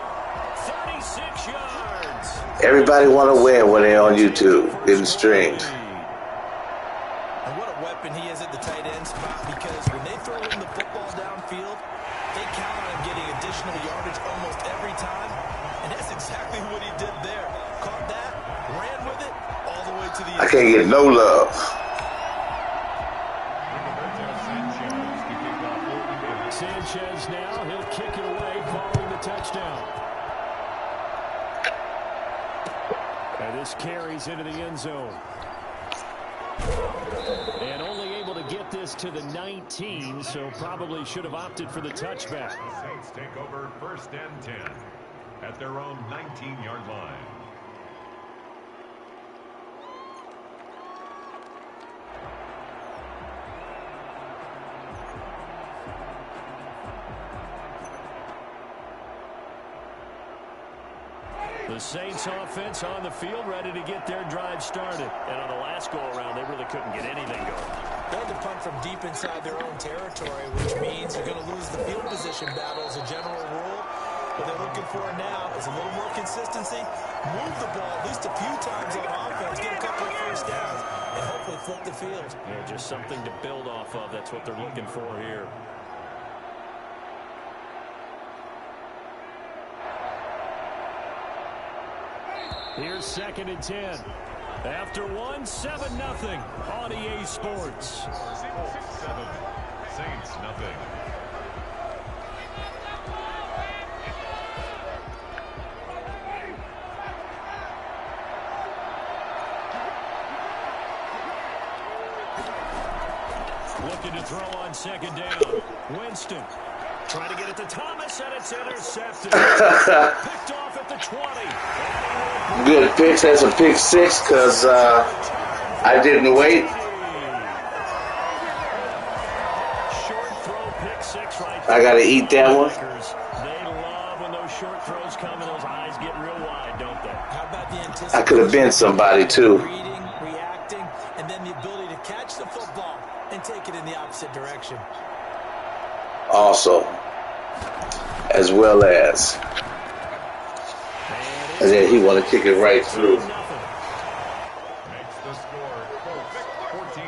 36 yards. Everybody want to win when they're on YouTube, getting streamed. And what a weapon he is at the tight end spot, because when they throw him the football downfield, they count on him getting additional yardage almost every time. And that's exactly what he did there. Caught that, ran with it, all the way to the end. I can't get no love. Sanchez now, he'll kick it away following the touchdown. And this carries into the end zone. And only able to get this to the 19, so probably should have opted for the touchback. The Saints take over first and 10 at their own 19-yard line. The Saints offense on the field, ready to get their drive started. And on the last go-around, they really couldn't get anything going. They had to punt from deep inside their own territory, which means they're going to lose the field position battle as a general rule. What they're looking for now is a little more consistency, move the ball at least a few times on offense, get a couple of first downs, and hopefully flip the field. Yeah, just something to build off of. That's what they're looking for here. Here's second and 10. After one, 7-0 on EA Sports. 7, Saints nothing. Looking to throw on second down. Winston trying to get it to Thomas, and it's intercepted. Picked off at the 20. Good picks. That's a pick 6 because I didn't wait. Short throw, pick 6 right I got to eat that one. They love when those short throws come and those eyes get real wide, don't they? How about the anticipation? I could have been somebody too. Reading, reacting, and then the ability to catch the football and take it in the opposite direction. Also, as well as, and then he want to kick it right through. Makes the score 14.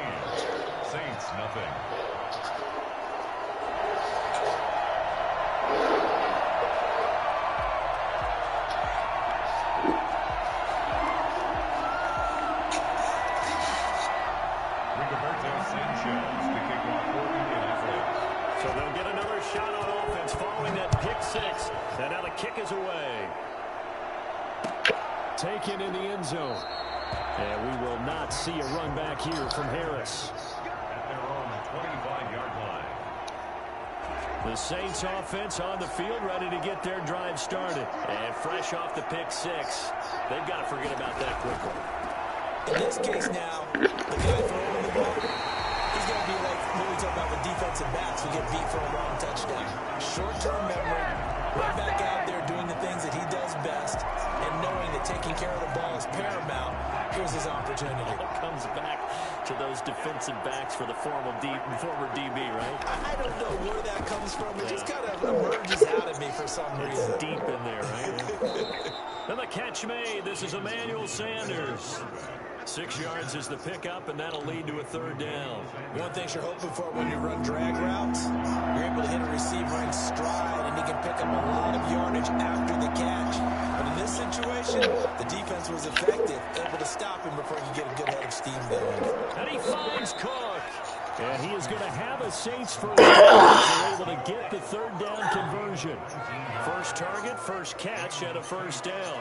Saints nothing. Rigoberto Sanchez to kick off for Indianapolis. So they'll get another shot on offense following that pick 6. And now the kick is away. Taken in the end zone. And we will not see a run back here from Harris. At their own 25-yard line. The Saints offense on the field, ready to get their drive started. And fresh off the pick 6. They've got to forget about that quickly. In this case now, the guy throwing the ball, he's going to be like when we talk about the defensive backs who get beat for a long touchdown. Short-term memory, right back out there doing the things that he does best, and knowing that taking care of the ball is paramount. Here's his opportunity. It comes back to those defensive backs for the former DB, right? I don't know where that comes from. It just kind of emerges out of me for some reason. It's deep in there, right? And the catch made. This is Emmanuel Sanders. 6 yards is the pickup, and that'll lead to a third down. One thing you're hoping for when you run drag routes, you're able to hit a receiver in stride, and he can pick up a lot of yardage after the catch. But in this situation, possession, the defense was effective, able to stop him before he could get a good head of steam going. And he finds Cook. And he is going to have a Saints first down as they're able to get the third down conversion. First target, first catch, and a first down.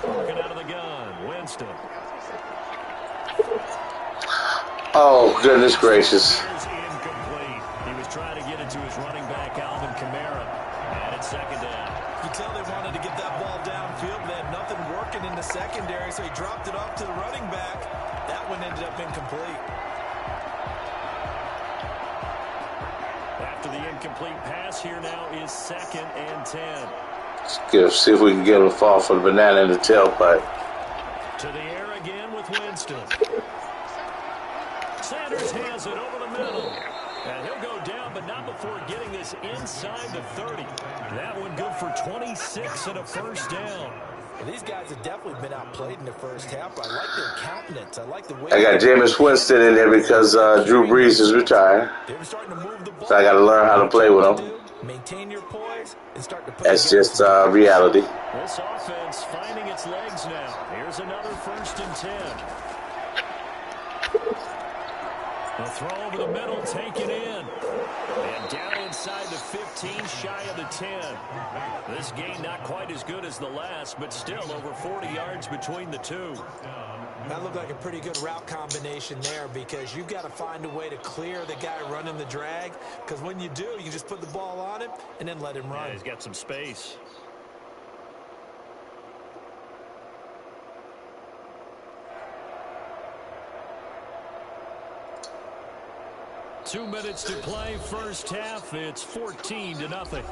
Working out of the gun, Winston. Oh, goodness gracious. Incomplete. He was trying to get it to his running back, Alvin Kamara. And it's second down. You tell they wanted to get that ball downfield. They had nothing working in the secondary, so he dropped it off to the running back. That one ended up incomplete. After the incomplete pass, here now is 2nd and 10. See if we can get him to fall for the banana in the tailpipe. To the air again with Winston. Sanders has it over the middle. And he'll go down, but not before getting this inside the 30. That one good for 26 and a first down. Well, these guys have definitely been outplayed in the first half. I like their countenance. I like the way I got Jameis Winston in there because Drew Brees is retired. they were starting to move the ball. So I got to learn how to play with him. Maintain your poise and start to put That's just reality. This offense finding its legs now. Here's another 1st and 10. The throw over the middle, taken in. And down inside the 15, shy of the 10. This game not quite as good as the last, but still over 40 yards between the two. That looked like a pretty good route combination there because you've got to find a way to clear the guy running the drag. Because when you do, you just put the ball on him and then let him run. Yeah, he's got some space. Two minutes to play, first half. It's 14-0.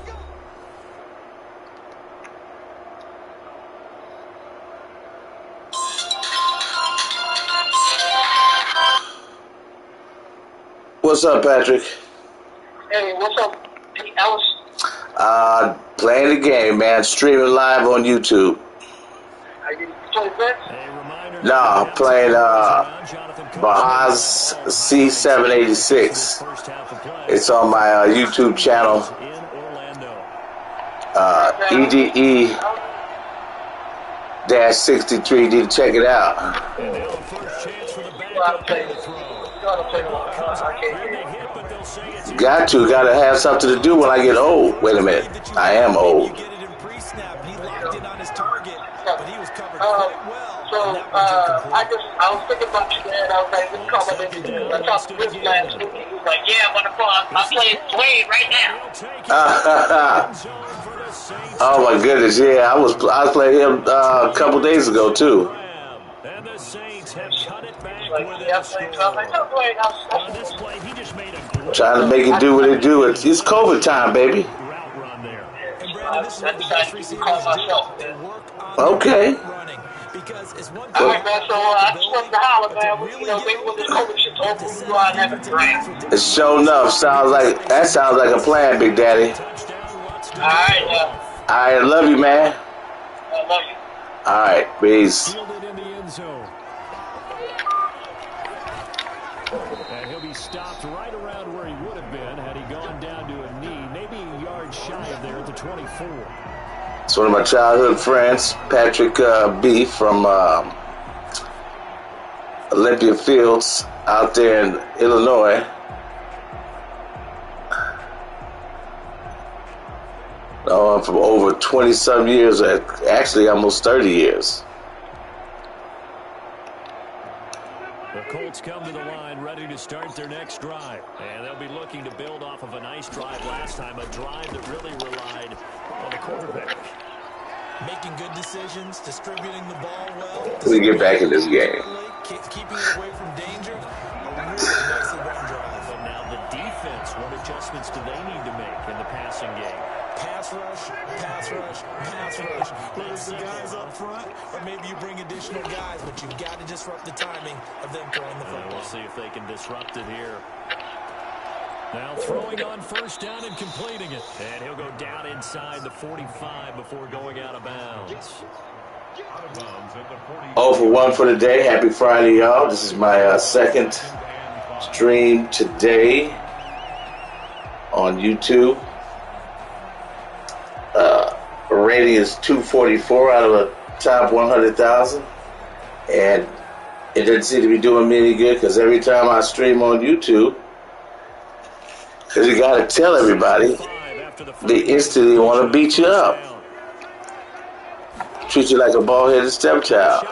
What's up, Patrick? Hey, what's up, Ellis? Playing the game, man. Streaming live on YouTube. Are you playing this? No, playing Bahaz C786. It's on my YouTube channel. EDE-63. Need to check it out. Got to have something to do when I get old. Wait a minute. I am old. I was thinking about you, man. I was like, this cover this. I talked to Chris last week. He was like, yeah, I'm playing Wade right now. Oh my goodness, yeah. I was playing him a couple days ago too. And the Saints have cut it back Like, with yeah, a score. on On this play, he just made a great Trying to make it do what it do. It's COVID time, baby. route run there. And Brandon, this is what the I best decided to receivers call do. myself, They man. work on Okay. the running. Because it's one All right, man. So I just wanted to holler, but to man. really You know, get maybe when open, this COVID shit's over, to we set go out and up have a draft. defensive It's sure enough. Sounds like a plan, Big Daddy. All right, yeah. I love you, man. I love you. All right, peace. Fielded in the end zone. And he'll be stopped right around where he would have been had he gone down to a knee, maybe a yard shy of there at the 24. It's one of my childhood friends, Patrick B. from Olympia Fields out there in Illinois. I'm from over 20-some years, actually almost 30 years. The Colts come to the line ready to start their next drive. And they'll be looking to build off of a nice drive last time, a drive that really relied on the quarterback. Making good decisions, distributing the ball well. We get back in this game. Keeping it away from danger. A really nicely run drive. But now the defense, what adjustments do they need to make in the passing game? Pass rush, pass rush, pass rush. Whether it's the guys up front or maybe you bring additional guys, but you've got to disrupt the timing of them throwing the football. We'll see if they can disrupt it here. Now throwing on first down and completing it. And he'll go down inside the 45 before going out of bounds. 0 for 1 for the day. Happy Friday, y'all. This is my second stream today on YouTube. Rating is 244 out of a top 100,000. And it doesn't seem to be doing me any good because every time I stream on YouTube, because you got to tell everybody, they instantly want to beat you up. Treat you like a bald-headed stepchild.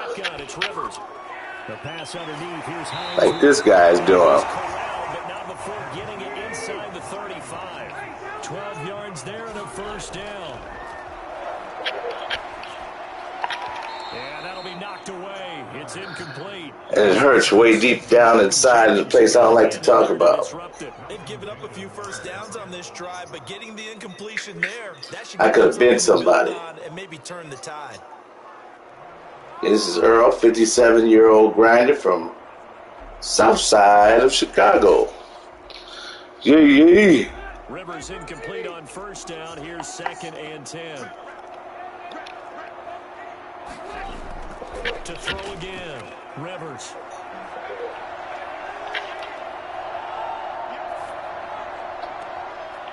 Like this guy's doing. But not before getting it inside the 35. 12 yards there and a first down. And that'll be knocked away. It's incomplete. And it hurts way deep down inside in the place I don't like to talk about. They've given up a few first downs on this drive, but getting the incompletion there, that should I could have been somebody. And maybe turn the tide. This is Earl, 57-year-old grinder from south side of Chicago. Yeah. Rivers incomplete on first down. Here's 2nd and 10. To throw again. Rivers.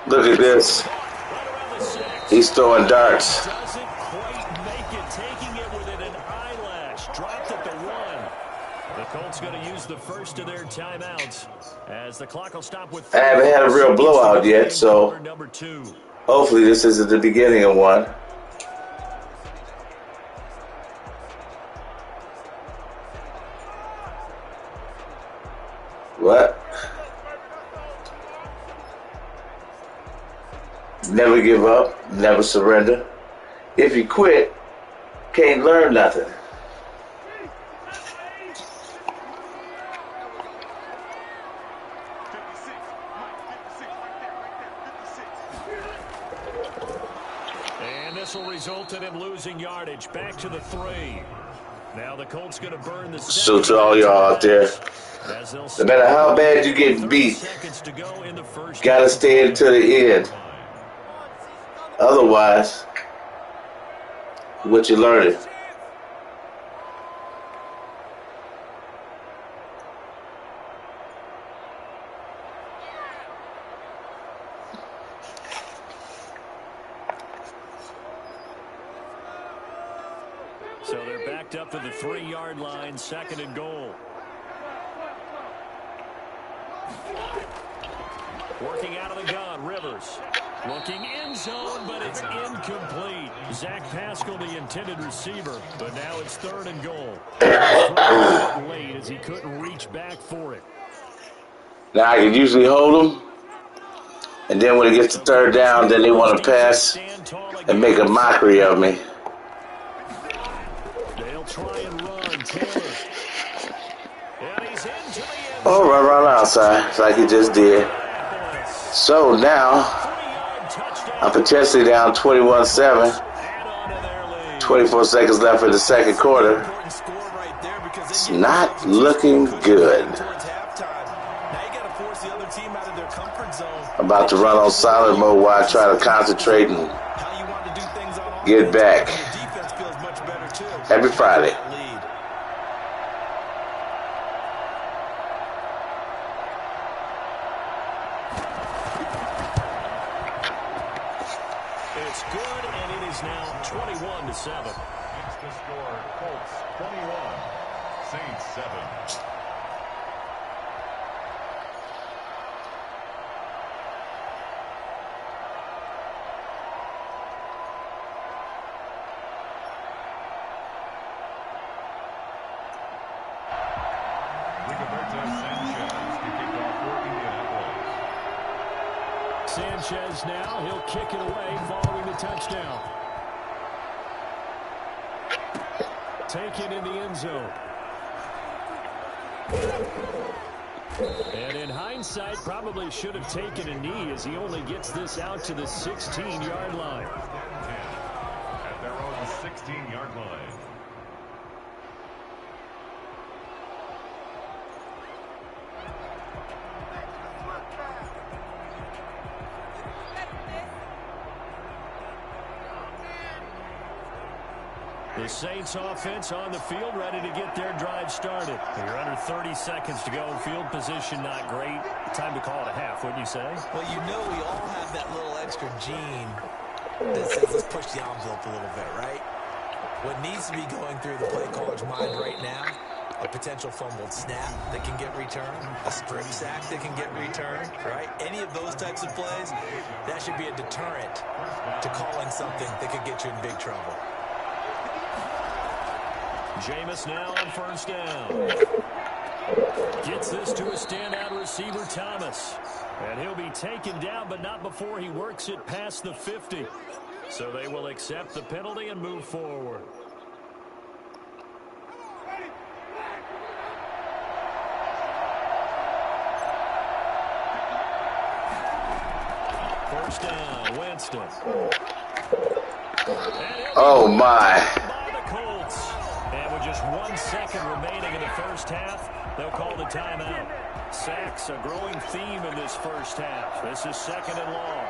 Look at this. He's throwing darts. Doesn't quite make it. Taking it within an eyelash. Dropped at the 1. The Colts going to use the first of their timeouts as the clock will stop with. I haven't had a real blowout yet, so hopefully this isn't the beginning of one. What? Never give up, never surrender. If you quit, can't learn nothing. And this will result in him losing yardage. Back to the 3. Now the Colts going to burn the. So to all y'all out there, no matter how bad you get beat, gotta stay until the end. Otherwise, what you learning? So they're backed up to the 3-yard line, 2nd and goal. Working out of the gun, Rivers. Looking end zone, but it's incomplete. Zach Pascal, the intended receiver, but now it's 3rd and goal. Late as he couldn't reach back for it. Now I can usually hold them, and then when it gets to 3rd down, then they want to pass and make a mockery of me. They'll try and run. Taylor. And he's into the end zone. Oh, run outside like he just did. So now I'm potentially down 21-7. 24 seconds left in the second quarter. It's not looking good. I'm about to run on solid mode while I try to concentrate and get back. Happy Friday. It's good, and it is now 21-7. It's the score, Colts 21, Saints 7. Sanchez now, he'll kick it away following the touchdown. Taken in the end zone. And in hindsight, probably should have taken a knee as he only gets this out to the 16-yard line. At their own 16-yard line. The Saints offense on the field, ready to get their drive started. You're under 30 seconds to go. Field position not great. Time to call it a half, wouldn't you say? Well, you know we all have that little extra gene that says let's push the envelope a little bit, right? What needs to be going through the play caller's mind right now, a potential fumbled snap that can get returned, a strip sack that can get returned, right? Any of those types of plays, that should be a deterrent to calling something that could get you in big trouble. Jameis now on first down. Gets this to a standout receiver, Thomas. And he'll be taken down, but not before he works it past the 50. So they will accept the penalty and move forward. First down, Winston. Oh, my. And with just 1 second remaining in the first half, they'll call the timeout. Sacks, a growing theme in this first half. This is 2nd and long.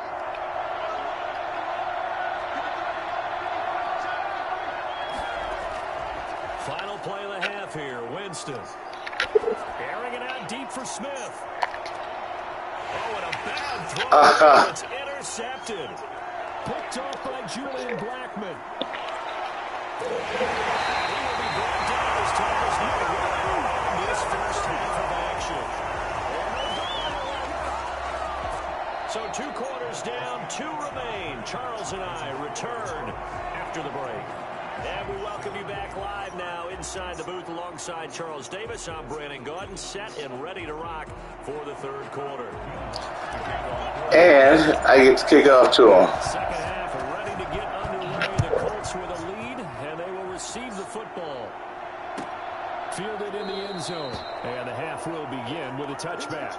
Final play of the half here, Winston. Airing it out deep for Smith. Oh, and a bad throw. It's intercepted. Picked off by Julian Blackman. He will be brought down as time is now in this first half of action. So 2 quarters down, 2 remain. Charles and I return after the break. And we welcome you back live now inside the booth alongside Charles Davis. I'm Brandon Gaudin, set and ready to rock for the 3rd quarter. And I get to kick off to him. Second half ready to get underway. The Colts with a lead, and they will receive the football. Fielded in the end zone. And the half will begin with a touchback.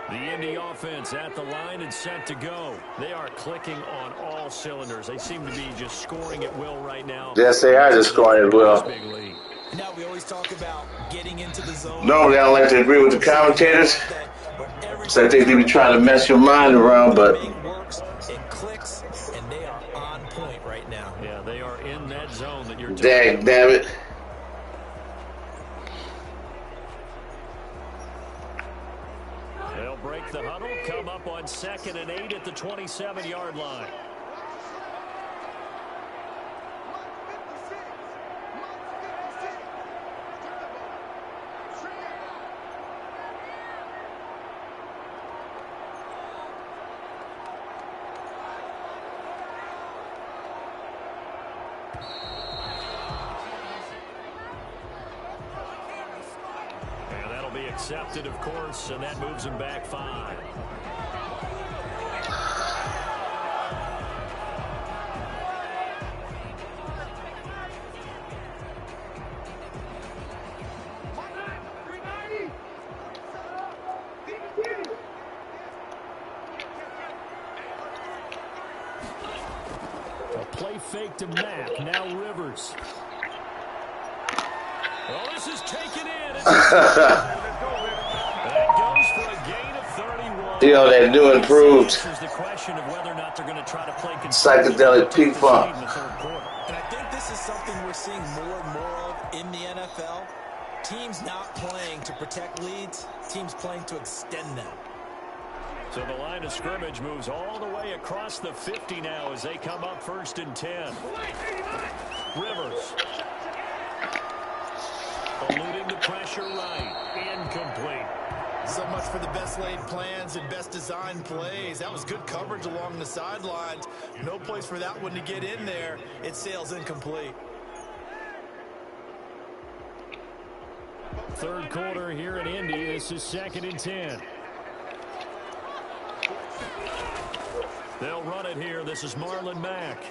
The Indy offense at the line and set to go. They are clicking on all cylinders. They seem to be just scoring at will right now. Yes, they are just scoring at will. Now we always talk about getting into the zone. Normally, I don't like to agree with the commentators. So I think they be trying to mess your mind around, but it clicks, and they are on point right now. Yeah, they are in that zone that you're dang, damn it. They'll break the huddle, come up on 2nd and 8 at the 27-yard line. Accepted, of course, and that moves him back 5. A play fake to Mack, now Rivers. Well, this is taken in. That goes for a gain of 31. You know, that new improved The question of whether or not they're going to try to play psychedelic peak funk. And I think this is something we're seeing more and more of in the NFL. Teams not playing to protect leads, teams playing to extend them. So the line of scrimmage moves all the way across the 50 now as they come up 1st and 10. Rivers. Eluding the pressure right. Incomplete. So much for the best laid plans and best designed plays. That was good coverage along the sidelines. No place for that one to get in there. It sails incomplete. Third quarter here in Indy. This is 2nd and 10. They'll run it here. This is Marlon Mack.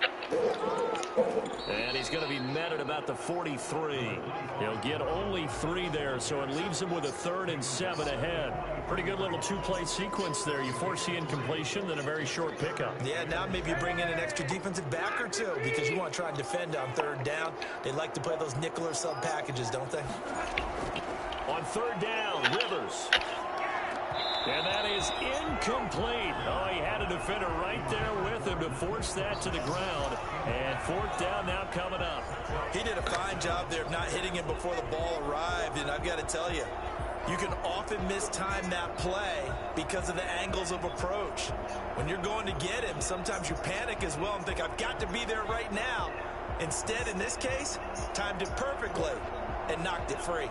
And he's going to be met at about the 43. He'll get only 3 there, so it leaves him with a 3rd and 7 ahead. Pretty good little 2-play sequence there. You force the incompletion, then a very short pickup. Yeah, now maybe bring in an extra defensive back or 2 because you want to try and defend on 3rd down. They like to play those nickel or sub packages, don't they? On 3rd down, Rivers. And that is incomplete. Oh, he had a defender right there with him to force that to the ground. And 4th down now coming up. He did a fine job there of not hitting him before the ball arrived. And I've got to tell you, you can often mistime that play because of the angles of approach. When you're going to get him, sometimes you panic as well and think, I've got to be there right now. Instead, in this case, timed it perfectly and knocked it free.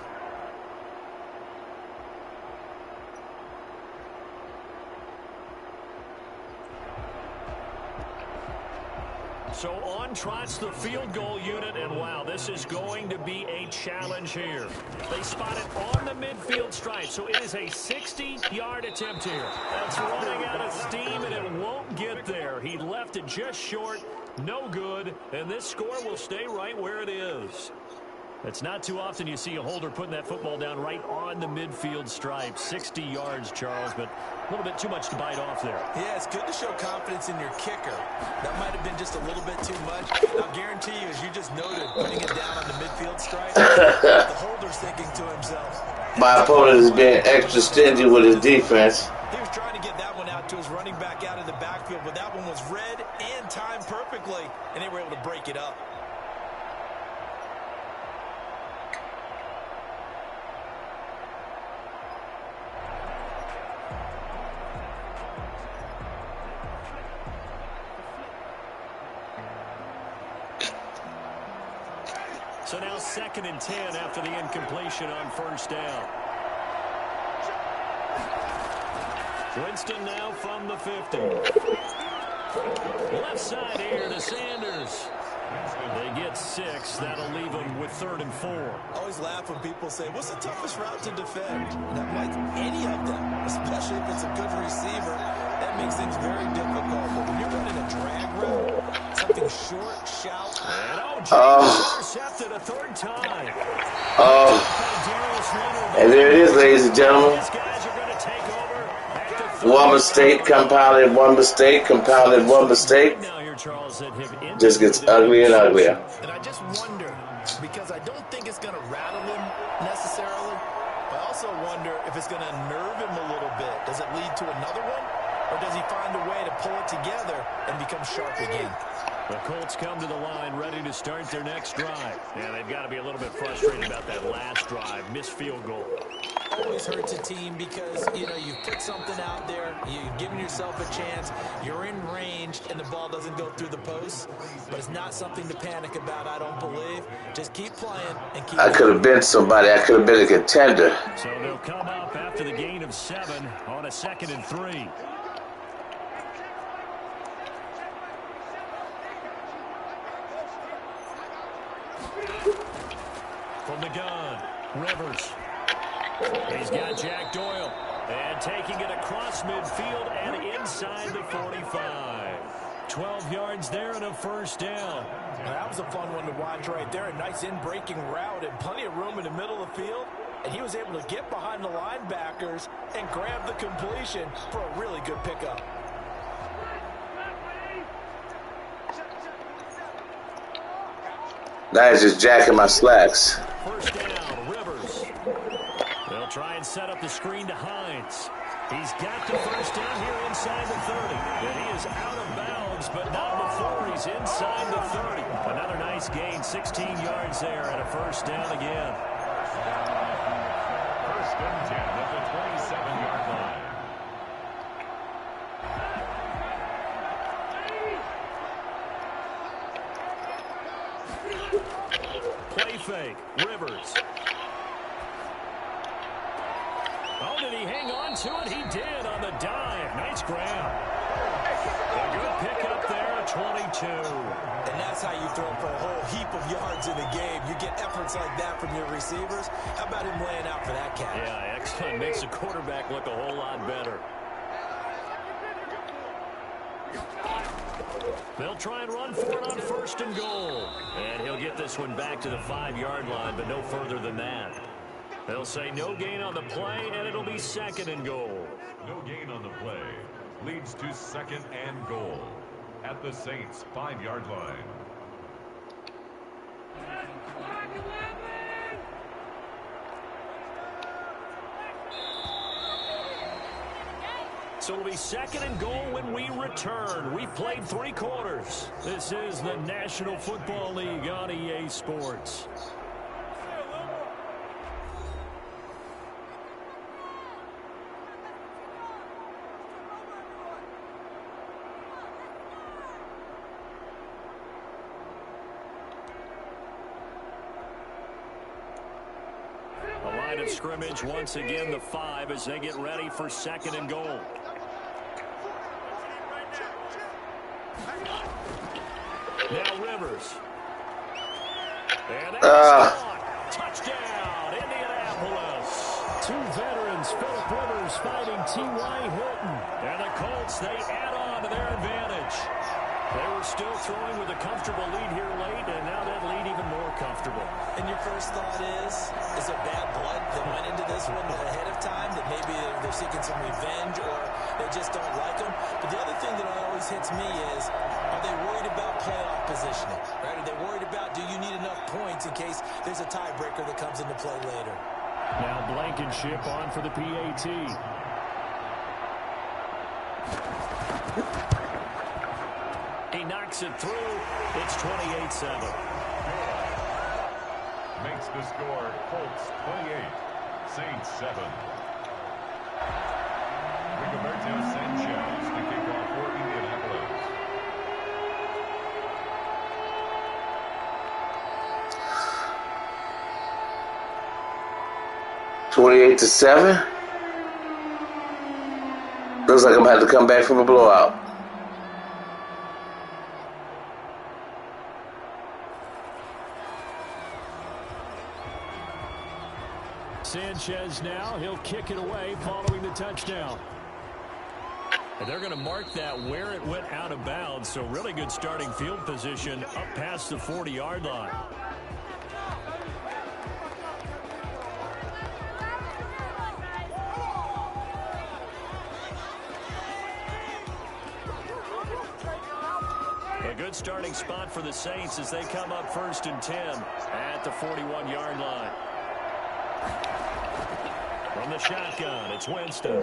So on trots the field goal unit, and wow, this is going to be a challenge here. They spot it on the midfield stripe, so it is a 60-yard attempt here. That's running out of steam, and it won't get there. He left it just short, no good, and this score will stay right where it is. It's not too often you see a holder putting that football down right on the midfield stripe. 60 yards, Charles, but a little bit too much to bite off there. Yeah, it's good to show confidence in your kicker. That might have been just a little bit too much. I'll guarantee you, as you just noted, putting it down on the midfield stripe, the holder's thinking to himself, my opponent is being extra stingy with his defense. He was trying to get that one out to his running back out of the backfield, but that one was read and timed perfectly, and they were able to break it up. So now 2nd and 10 after the incompletion on 1st down. Winston now from the 50. Left side here to Sanders. They get 6. That'll leave them with 3rd and 4. I always laugh when people say, what's the toughest route to defend? And I'm like, any of them, especially if it's a good receiver. That makes things very difficult. But when you're running a drag route, something short, shallow. And intercepted a 3rd time. And there it is, ladies and gentlemen. One mistake compounded one mistake, compounded one mistake. Just gets uglier and uglier. And I just wonder, because I don't think it's going to rattle him necessarily, but I also wonder if it's going to nerve him a little bit. Does it lead to another one? Or does he find a way to pull it together and become sharp again? The Colts come to the line ready to start their next drive. Yeah, they've got to be a little bit frustrated about that last drive. Missed field goal. Always hurts a team because, you know, you've put something out there, you've given yourself a chance, you're in range, and the ball doesn't go through the post. But it's not something to panic about, I don't believe. Just keep playing and keep I could have been somebody. I could have been a contender. So they'll come up after the gain of 7 on a 2nd and 3. From the gun, Rivers. He's got Jack Doyle. And taking it across midfield and inside the 45. 12 yards there and a 1st down. Now, that was a fun one to watch right there. A nice in-breaking route and plenty of room in the middle of the field. And he was able to get behind the linebackers and grab the completion for a really good pickup. Now he's just jacking my slacks. 1st down, Rivers. They'll try and set up the screen to Hines. He's got the 1st down here inside the 30. And he is out of bounds, but not before he's inside the 30. Another nice gain, 16 yards there and a 1st down again. 1st and 10 at the 27-yard line. Play fake, Rivers. did he hang on to it? He did on the dive. Nice grab. A good pick up there at 22. And that's how you throw for a whole heap of yards in the game. You get efforts like that from your receivers. How about him laying out for that catch? Yeah, excellent. Makes the quarterback look a whole lot better. They'll try and run for it on 1st and goal. And he'll get this one back to the 5-yard line, but no further than that. They'll say no gain on the play, and it'll be 2nd and goal. No gain on the play. Leads to 2nd and goal. At the Saints' 5-yard line. So it'll be 2nd and goal when we return. We've played 3 quarters. This is the National Football League on EA Sports. A line of scrimmage once again, the 5 as they get ready for 2nd and goal. Now Rivers. And touchdown, Indianapolis. 2 veterans, Phillip Rivers fighting T.Y. Hilton. And the Colts, they add on to their advantage. They were still throwing with a comfortable lead here late, and now that lead even more comfortable. And your first thought is it bad blood that went into this one ahead of time, that maybe they're seeking some revenge or they just don't like them? But the other thing that always hits me is, are they worried about playoff positioning? Right? Are they worried about, do you need enough points in case there's a tiebreaker that comes into play later? Now Blankenship on for the PAT. He knocks it through. It's 28-7. Makes the score Colts 28, Saints 7. Rigoberto Sanchez to kick off for Indianapolis. $28-7. Looks like I'm gonna have to come back from a blowout. Sanchez now, he'll kick it away following the touchdown. And they're going to mark that where it went out of bounds, so really good starting field position up past the 40-yard line. A good starting spot for the Saints as they come up 1st and 10 at the 41-yard line. From the shotgun, it's Winston.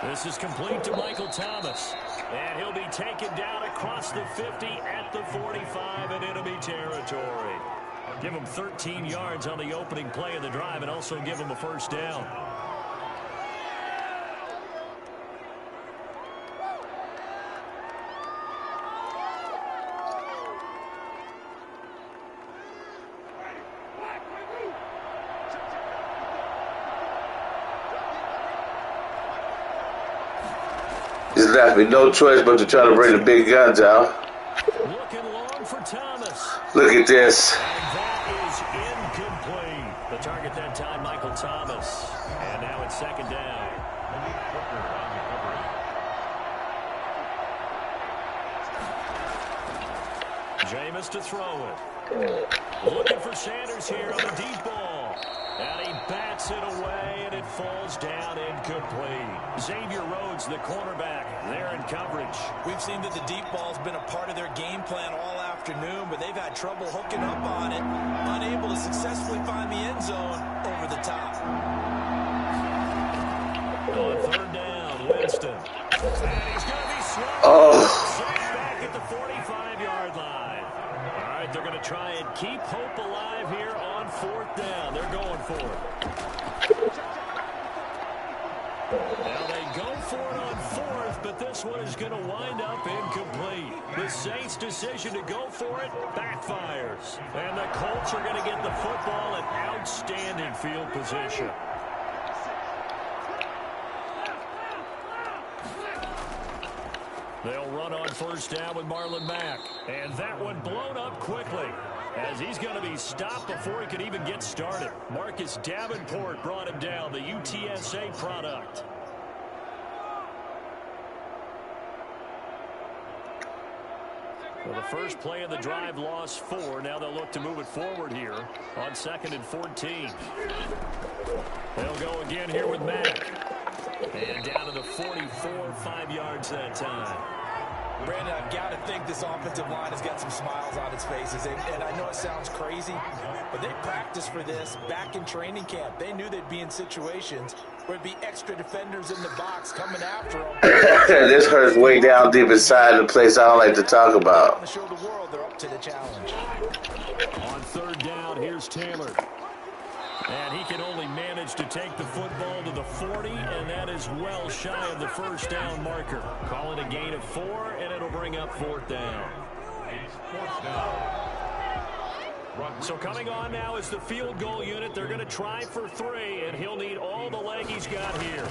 This is complete to Michael Thomas. And he'll be taken down across the 50 at the 45 in enemy territory. Give him 13 yards on the opening play of the drive and also give him a 1st down. There's left me no choice but to try to bring the big guns out. Looking long for Thomas. Look at this. And that is incomplete. The target that time, Michael Thomas. And now it's 2nd down. Malik Hooker on the coverage. Jameis to throw it. Looking for Sanders here on the deep ball. And he bats it away, and it falls down incomplete. Xavier Rhodes, the cornerback, there in coverage. We've seen that the deep ball's been a part of their game plan all afternoon, but they've had trouble hooking up on it, unable to successfully find the end zone over the top. On 3rd down, Winston. And he's going to be swamped. Safe back at the 45-yard line. All right, they're going to try and keep hope alive here on 4th down. They're going for it. Now they go for it on 4th, but this one is going to wind up incomplete. The Saints' decision to go for it backfires. And the Colts are going to get the football in outstanding field position. run on first down with Marlon Mack. And that one blown up quickly, as he's going to be stopped before he could even get started. Marcus Davenport brought him down, the UTSA product. Well, the first play of the drive lost 4. Now they'll look to move it forward here on 2nd and 14. They'll go again here with Mack. And down to the 44, 5 yards that time. Brandon, I've got to think this offensive line has got some smiles on its faces. And I know it sounds crazy, but they practiced for this back in training camp. They knew they'd be in situations where there'd be extra defenders in the box coming after them. This hurts way down deep inside the place I don't like to talk about. To show the world they're up to the challenge. On 3rd down, here's Taylor. And he can only manage to take the football to the 40, and that is well shy of the first down marker. Call it a gain of 4, and it'll bring up 4th down. So coming on now is the field goal unit. They're going to try for 3, and he'll need all the leg he's got here.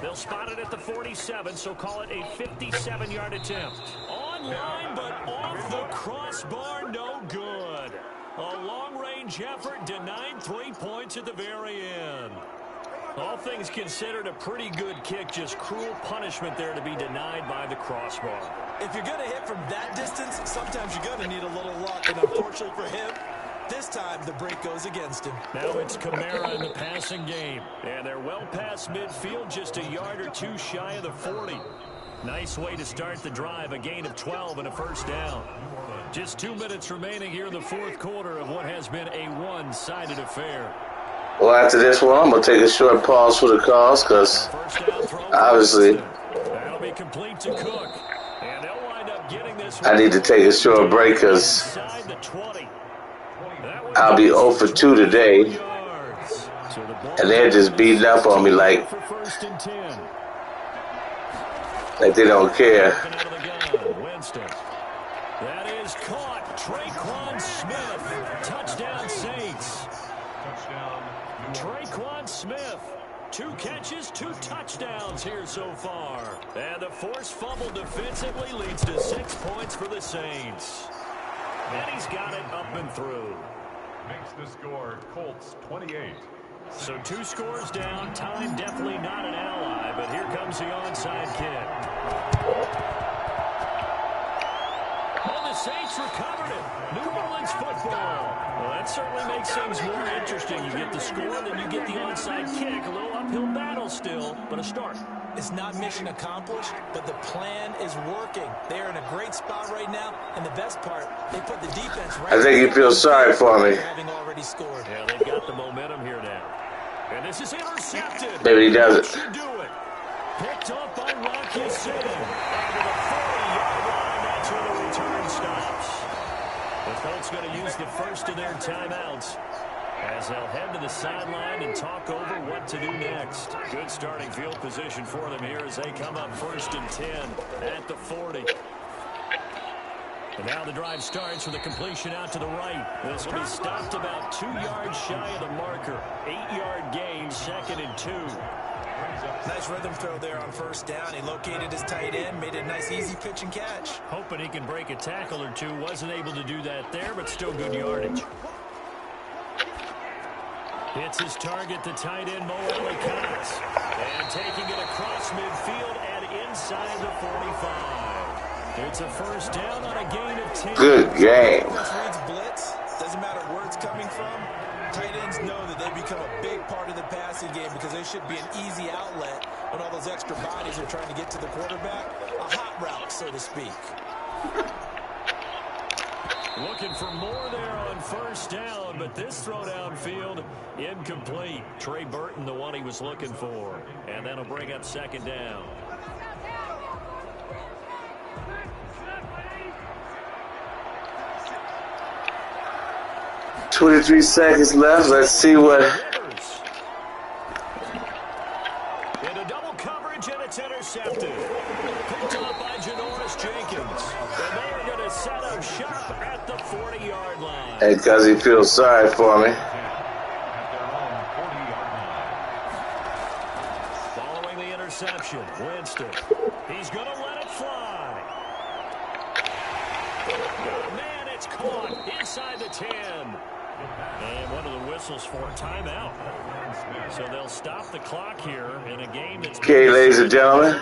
They'll spot it at the 47, so call it a 57-yard attempt. Online, but off the crossbar, no good. A long-range effort denied 3 points at the very end. All things considered, a pretty good kick, just cruel punishment there to be denied by the crossbar. If you're going to hit from that distance, sometimes you're going to need a little luck, and unfortunately for him, this time the break goes against him. Now it's Kamara in the passing game, and they're well past midfield, just a yard or 2 shy of the 40. Nice way to start the drive, a gain of 12 and a first down. Just 2 minutes remaining here in the 4th quarter of what has been a one-sided affair. Well, after this one, I'm going to take a short pause for the calls because obviously that'll be complete to Cook. And they'll wind up getting this I need to take a short break because I'll be 0 for 2 today. And they're just beating up on me like they don't care. That is caught. Traquan Smith. Touchdown Saints. Traquan Smith. 2 catches, 2 touchdowns here so far. And the forced fumble defensively leads to 6 points for the Saints. And he's got it up and through. Makes the score Colts 28. So 2 scores down. Time definitely not an ally, but here comes the onside kick. The Saints recovered it. New Orleans football. Well, that certainly makes things more interesting. You get the score, then you get the onside kick. A little uphill battle still, but a start. It's not mission accomplished, but the plan is working. They're in a great spot right now, and the best part, they put the defense right. I think you feel sorry for me. Having already scored. Yeah, they've got the momentum here now. And this is intercepted. Maybe he does it. Do it. Picked up by Rocky City. Under the 40-yard line, that's where the return stops. The Colts going to use the first of their timeouts as they'll head to the sideline and talk over what to do next. Good starting field position for them here as they come up 1st and 10 at the 40. And now the drive starts with a completion out to the right. This will be stopped about 2 yards shy of the marker. 8-yard gain, 2nd and 2. Nice rhythm throw there on 1st down. He located his tight end, made a nice easy pitch and catch. Hoping he can break a tackle or 2. Wasn't able to do that there, but still good yardage. Hits his target, the tight end, Mo Cox. And taking it across midfield and inside the 45. It's a first down on a gain of 10. Good game. Reads blitz. Doesn't matter where it's coming from. Tight ends know that they become a big part of the passing game because they should be an easy outlet when all those extra bodies are trying to get to the quarterback. A hot route, so to speak. Looking for more there on 1st down, but this throw downfield incomplete. Trey Burton, the one he was looking for. And that'll bring up 2nd down. "23 seconds left. Let's see what." Into double coverage, and it's intercepted. Picked up by Janoris Jenkins. And they are going to set up shop at the 40-yard line. Hey, because he feels sorry for me. Following the interception, Winston. He's going to let it fly. Man, it's caught inside the 10. And one of the whistles for a timeout. So they'll stop the clock here in a game that's... Okay, ladies and gentlemen,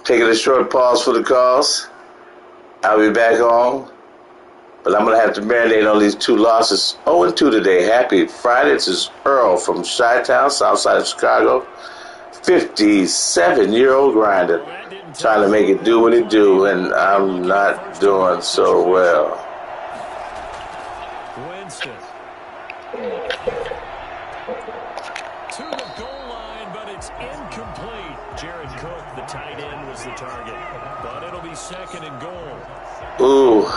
taking a short pause for the calls. I'll be back on. But I'm going to have to marinate on these 2 losses. 0-2 today. Happy Friday. This is Earl from Chi-Town, south side of Chicago. 57-year-old grinder. Trying to make it do what it do, and I'm not doing so well. Winston. To the goal line, but it's incomplete. Jared Cook, the tight end, was the target. But it'll be 2nd and goal. Ooh.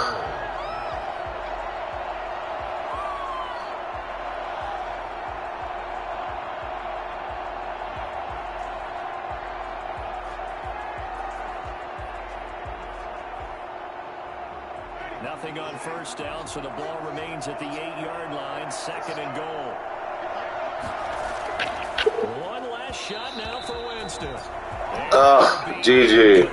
Nothing on 1st down, so the ball remains at the 8-yard line, 2nd and goal. One last shot now for Winston. GG.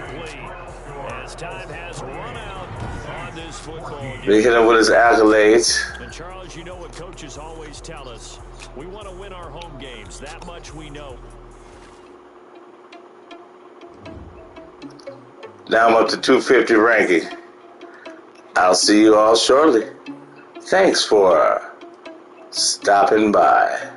As time has run out on this football game. They hit him with his accolades. And Charles, you know what coaches always tell us. We want to win our home games. That much we know. Now I'm up to 250 ranking. I'll see you all shortly. Thanks for stopping by.